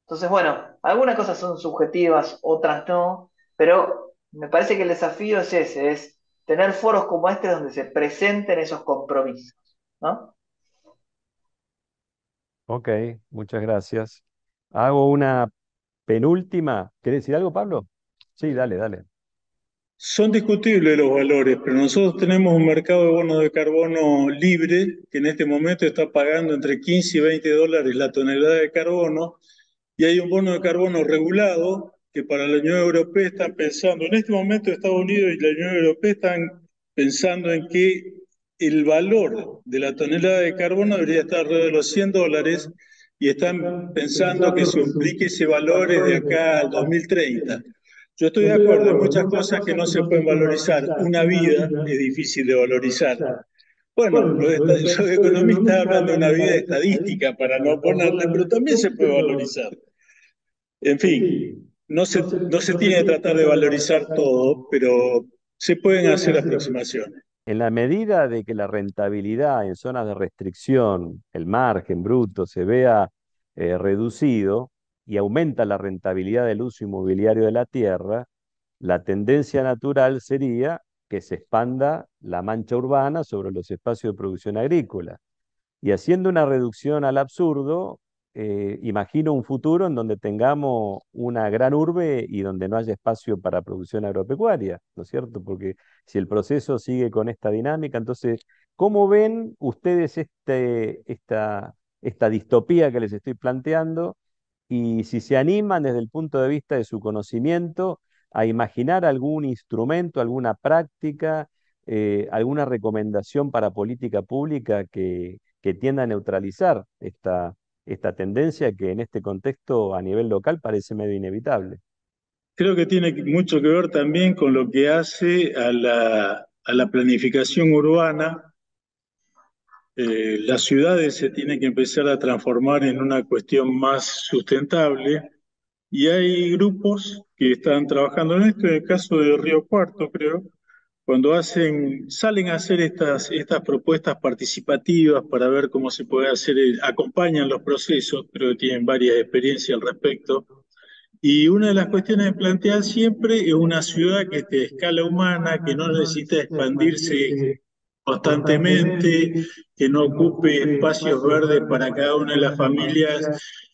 Entonces, bueno, algunas cosas son subjetivas, otras no, pero me parece que el desafío es ese, es tener foros como este donde se presenten esos compromisos, ¿no? Ok, muchas gracias. Hago una penúltima. ¿Querés decir algo, Pablo? Sí, dale, dale. Son discutibles los valores, pero nosotros tenemos un mercado de bonos de carbono libre que en este momento está pagando entre 15 y 20 dólares la tonelada de carbono, y hay un bono de carbono regulado que para la Unión Europea están pensando, en este momento Estados Unidos y la Unión Europea están pensando en que el valor de la tonelada de carbono debería estar alrededor de los 100 dólares, y están pensando que se aplique ese valor de acá al 2030. Yo estoy de acuerdo, hay muchas cosas que no se pueden valorizar. Una vida es difícil de valorizar. Bueno, los economistas hablan de una vida estadística para no ponerle, pero también se puede valorizar. En fin, no se tiene que tratar de valorizar todo, pero se pueden hacer aproximaciones. En la medida de que la rentabilidad en zonas de restricción, el margen bruto, se vea reducido y aumenta la rentabilidad del uso inmobiliario de la tierra, la tendencia natural sería que se expanda la mancha urbana sobre los espacios de producción agrícola. Y haciendo una reducción al absurdo, imagino un futuro en donde tengamos una gran urbe y donde no haya espacio para producción agropecuaria, ¿no es cierto? Porque si el proceso sigue con esta dinámica, entonces, ¿cómo ven ustedes esta distopía que les estoy planteando? Y si se animan desde el punto de vista de su conocimiento a imaginar algún instrumento, alguna práctica alguna recomendación para política pública que tienda a neutralizar esta tendencia que en este contexto a nivel local parece medio inevitable. Creo que tiene mucho que ver también con lo que hace a la planificación urbana. Las ciudades se tienen que empezar a transformar en una cuestión más sustentable y hay grupos que están trabajando en esto, en el caso de Río Cuarto, creo, cuando salen a hacer estas propuestas participativas para ver cómo se puede hacer, acompañan los procesos, creo que tienen varias experiencias al respecto. Y una de las cuestiones que plantean siempre es una ciudad que esté a escala humana, que no necesita expandirse constantemente, que no ocupe espacios verdes para cada una de las familias,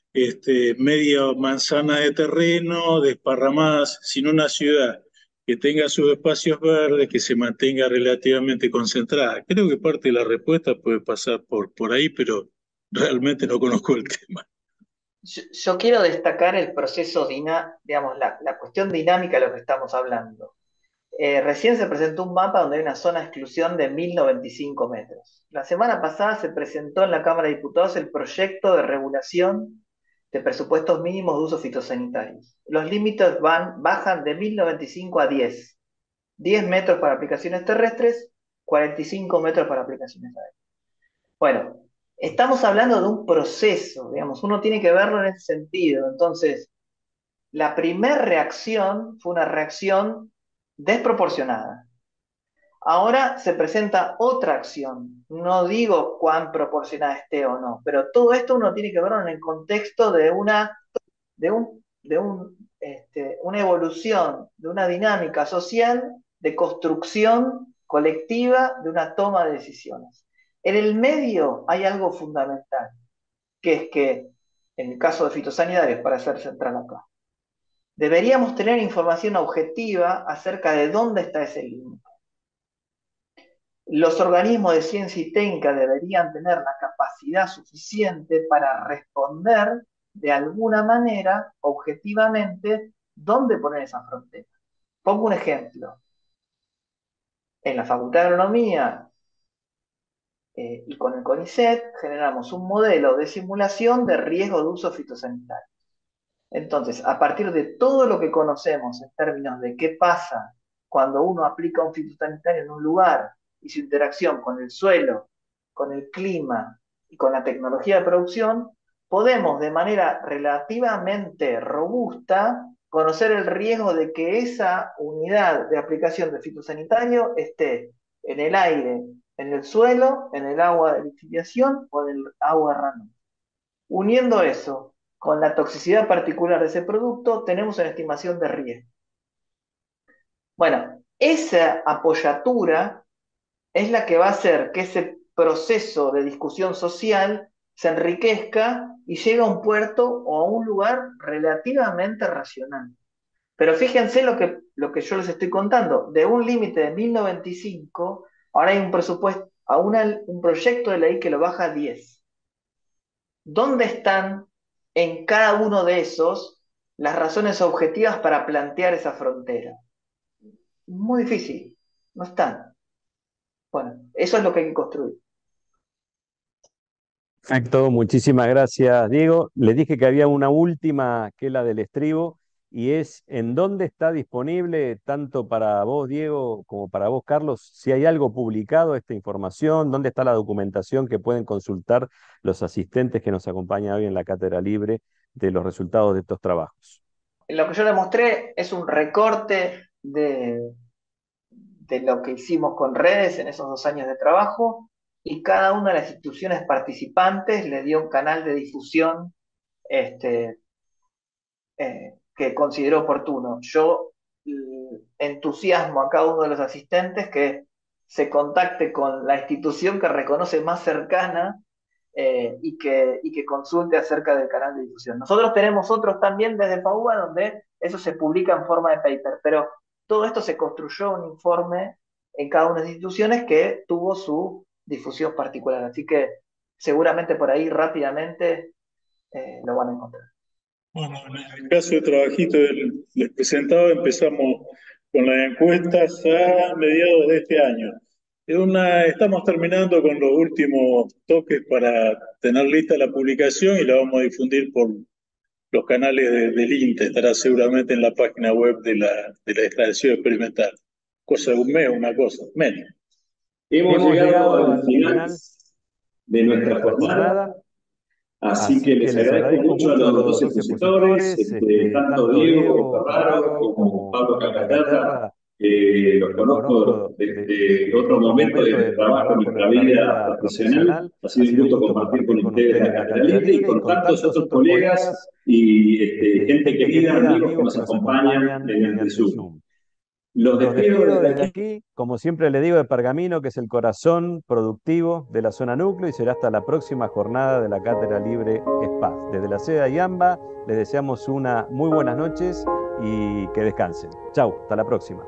media manzana de terreno, desparramadas, sino una ciudad que tenga sus espacios verdes, que se mantenga relativamente concentrada. Creo que parte de la respuesta puede pasar por ahí, pero realmente no conozco el tema. Yo quiero destacar el proceso, digamos, la cuestión dinámica de lo que estamos hablando. Recién se presentó un mapa donde hay una zona de exclusión de 1095 metros. La semana pasada se presentó en la Cámara de Diputados el proyecto de regulación de presupuestos mínimos de usos fitosanitarios. Los límites bajan de 1095 a 10. 10 metros para aplicaciones terrestres, 45 metros para aplicaciones aéreas. Bueno, estamos hablando de un proceso, digamos, uno tiene que verlo en ese sentido. Entonces, la primera reacción fue una reacción desproporcionada. Ahora se presenta otra acción. No digo cuán proporcionada esté o no, pero todo esto uno tiene que verlo en el contexto de una evolución, de una dinámica social de construcción colectiva de una toma de decisiones. En el medio hay algo fundamental, que es que, en el caso de fitosanitarios, para ser central acá, deberíamos tener información objetiva acerca de dónde está ese límite. Los organismos de ciencia y técnica deberían tener la capacidad suficiente para responder de alguna manera, objetivamente, dónde poner esa frontera. Pongo un ejemplo. En la Facultad de Agronomía y con el CONICET generamos un modelo de simulación de riesgo de uso fitosanitario. Entonces, a partir de todo lo que conocemos en términos de qué pasa cuando uno aplica un fitosanitario en un lugar y su interacción con el suelo, con el clima y con la tecnología de producción, podemos de manera relativamente robusta conocer el riesgo de que esa unidad de aplicación de fitosanitario esté en el aire, en el suelo, en el agua de lixiviación o en el agua ranura. Uniendo eso con la toxicidad particular de ese producto, tenemos una estimación de riesgo. Bueno, esa apoyatura es la que va a hacer que ese proceso de discusión social se enriquezca y llegue a un puerto o a un lugar relativamente racional. Pero fíjense lo que yo les estoy contando. De un límite de 1095, ahora hay un presupuesto, un proyecto de ley que lo baja a 10. ¿Dónde están en cada uno de esos las razones objetivas para plantear esa frontera? Muy difícil, no están. Bueno, eso es lo que hay que construir. Perfecto, muchísimas gracias, Diego. Les dije que había una última, que es la del estribo, y es en dónde está disponible, tanto para vos, Diego, como para vos, Carlos, si hay algo publicado, esta información, dónde está la documentación que pueden consultar los asistentes que nos acompañan hoy en la Cátedra Libre de los resultados de estos trabajos. Lo que yo les mostré es un recorte de lo que hicimos con redes en esos 2 años de trabajo, y cada una de las instituciones participantes le dio un canal de difusión que consideró oportuno. Yo entusiasmo a cada uno de los asistentes que se contacte con la institución que reconoce más cercana y que consulte acerca del canal de difusión. Nosotros tenemos otros también desde FAUBA donde eso se publica en forma de paper, pero todo esto se construyó un informe en cada una de las instituciones que tuvo su difusión particular. Así que seguramente por ahí rápidamente lo van a encontrar. Bueno, en el caso de trabajito les presentaba, empezamos con las encuestas a mediados de este año. Estamos terminando con los últimos toques para tener lista la publicación y la vamos a difundir por los canales del INTE. Estará seguramente en la página web de la estación experimental. Cosa de un mes, una cosa, menos. Hemos llegado al final de nuestra jornada. Así que les agradezco mucho a los 12 expositores, tanto Diego Ferraro como Pablo Calcaterra. Los conozco desde otro momento de trabajo en nuestra vida profesional. Ha sido un gusto compartir con ustedes la Cátedra Libre y con tantos otros colegas y gente querida, amigos que nos acompañan en el Zoom. Los despido desde aquí, como siempre le digo, de Pergamino, que es el corazón productivo de la zona núcleo, y será hasta la próxima jornada de la Cátedra Libre SPAS. Desde la sede de Ayamba les deseamos una muy buenas noches y que descansen. Chau, hasta la próxima.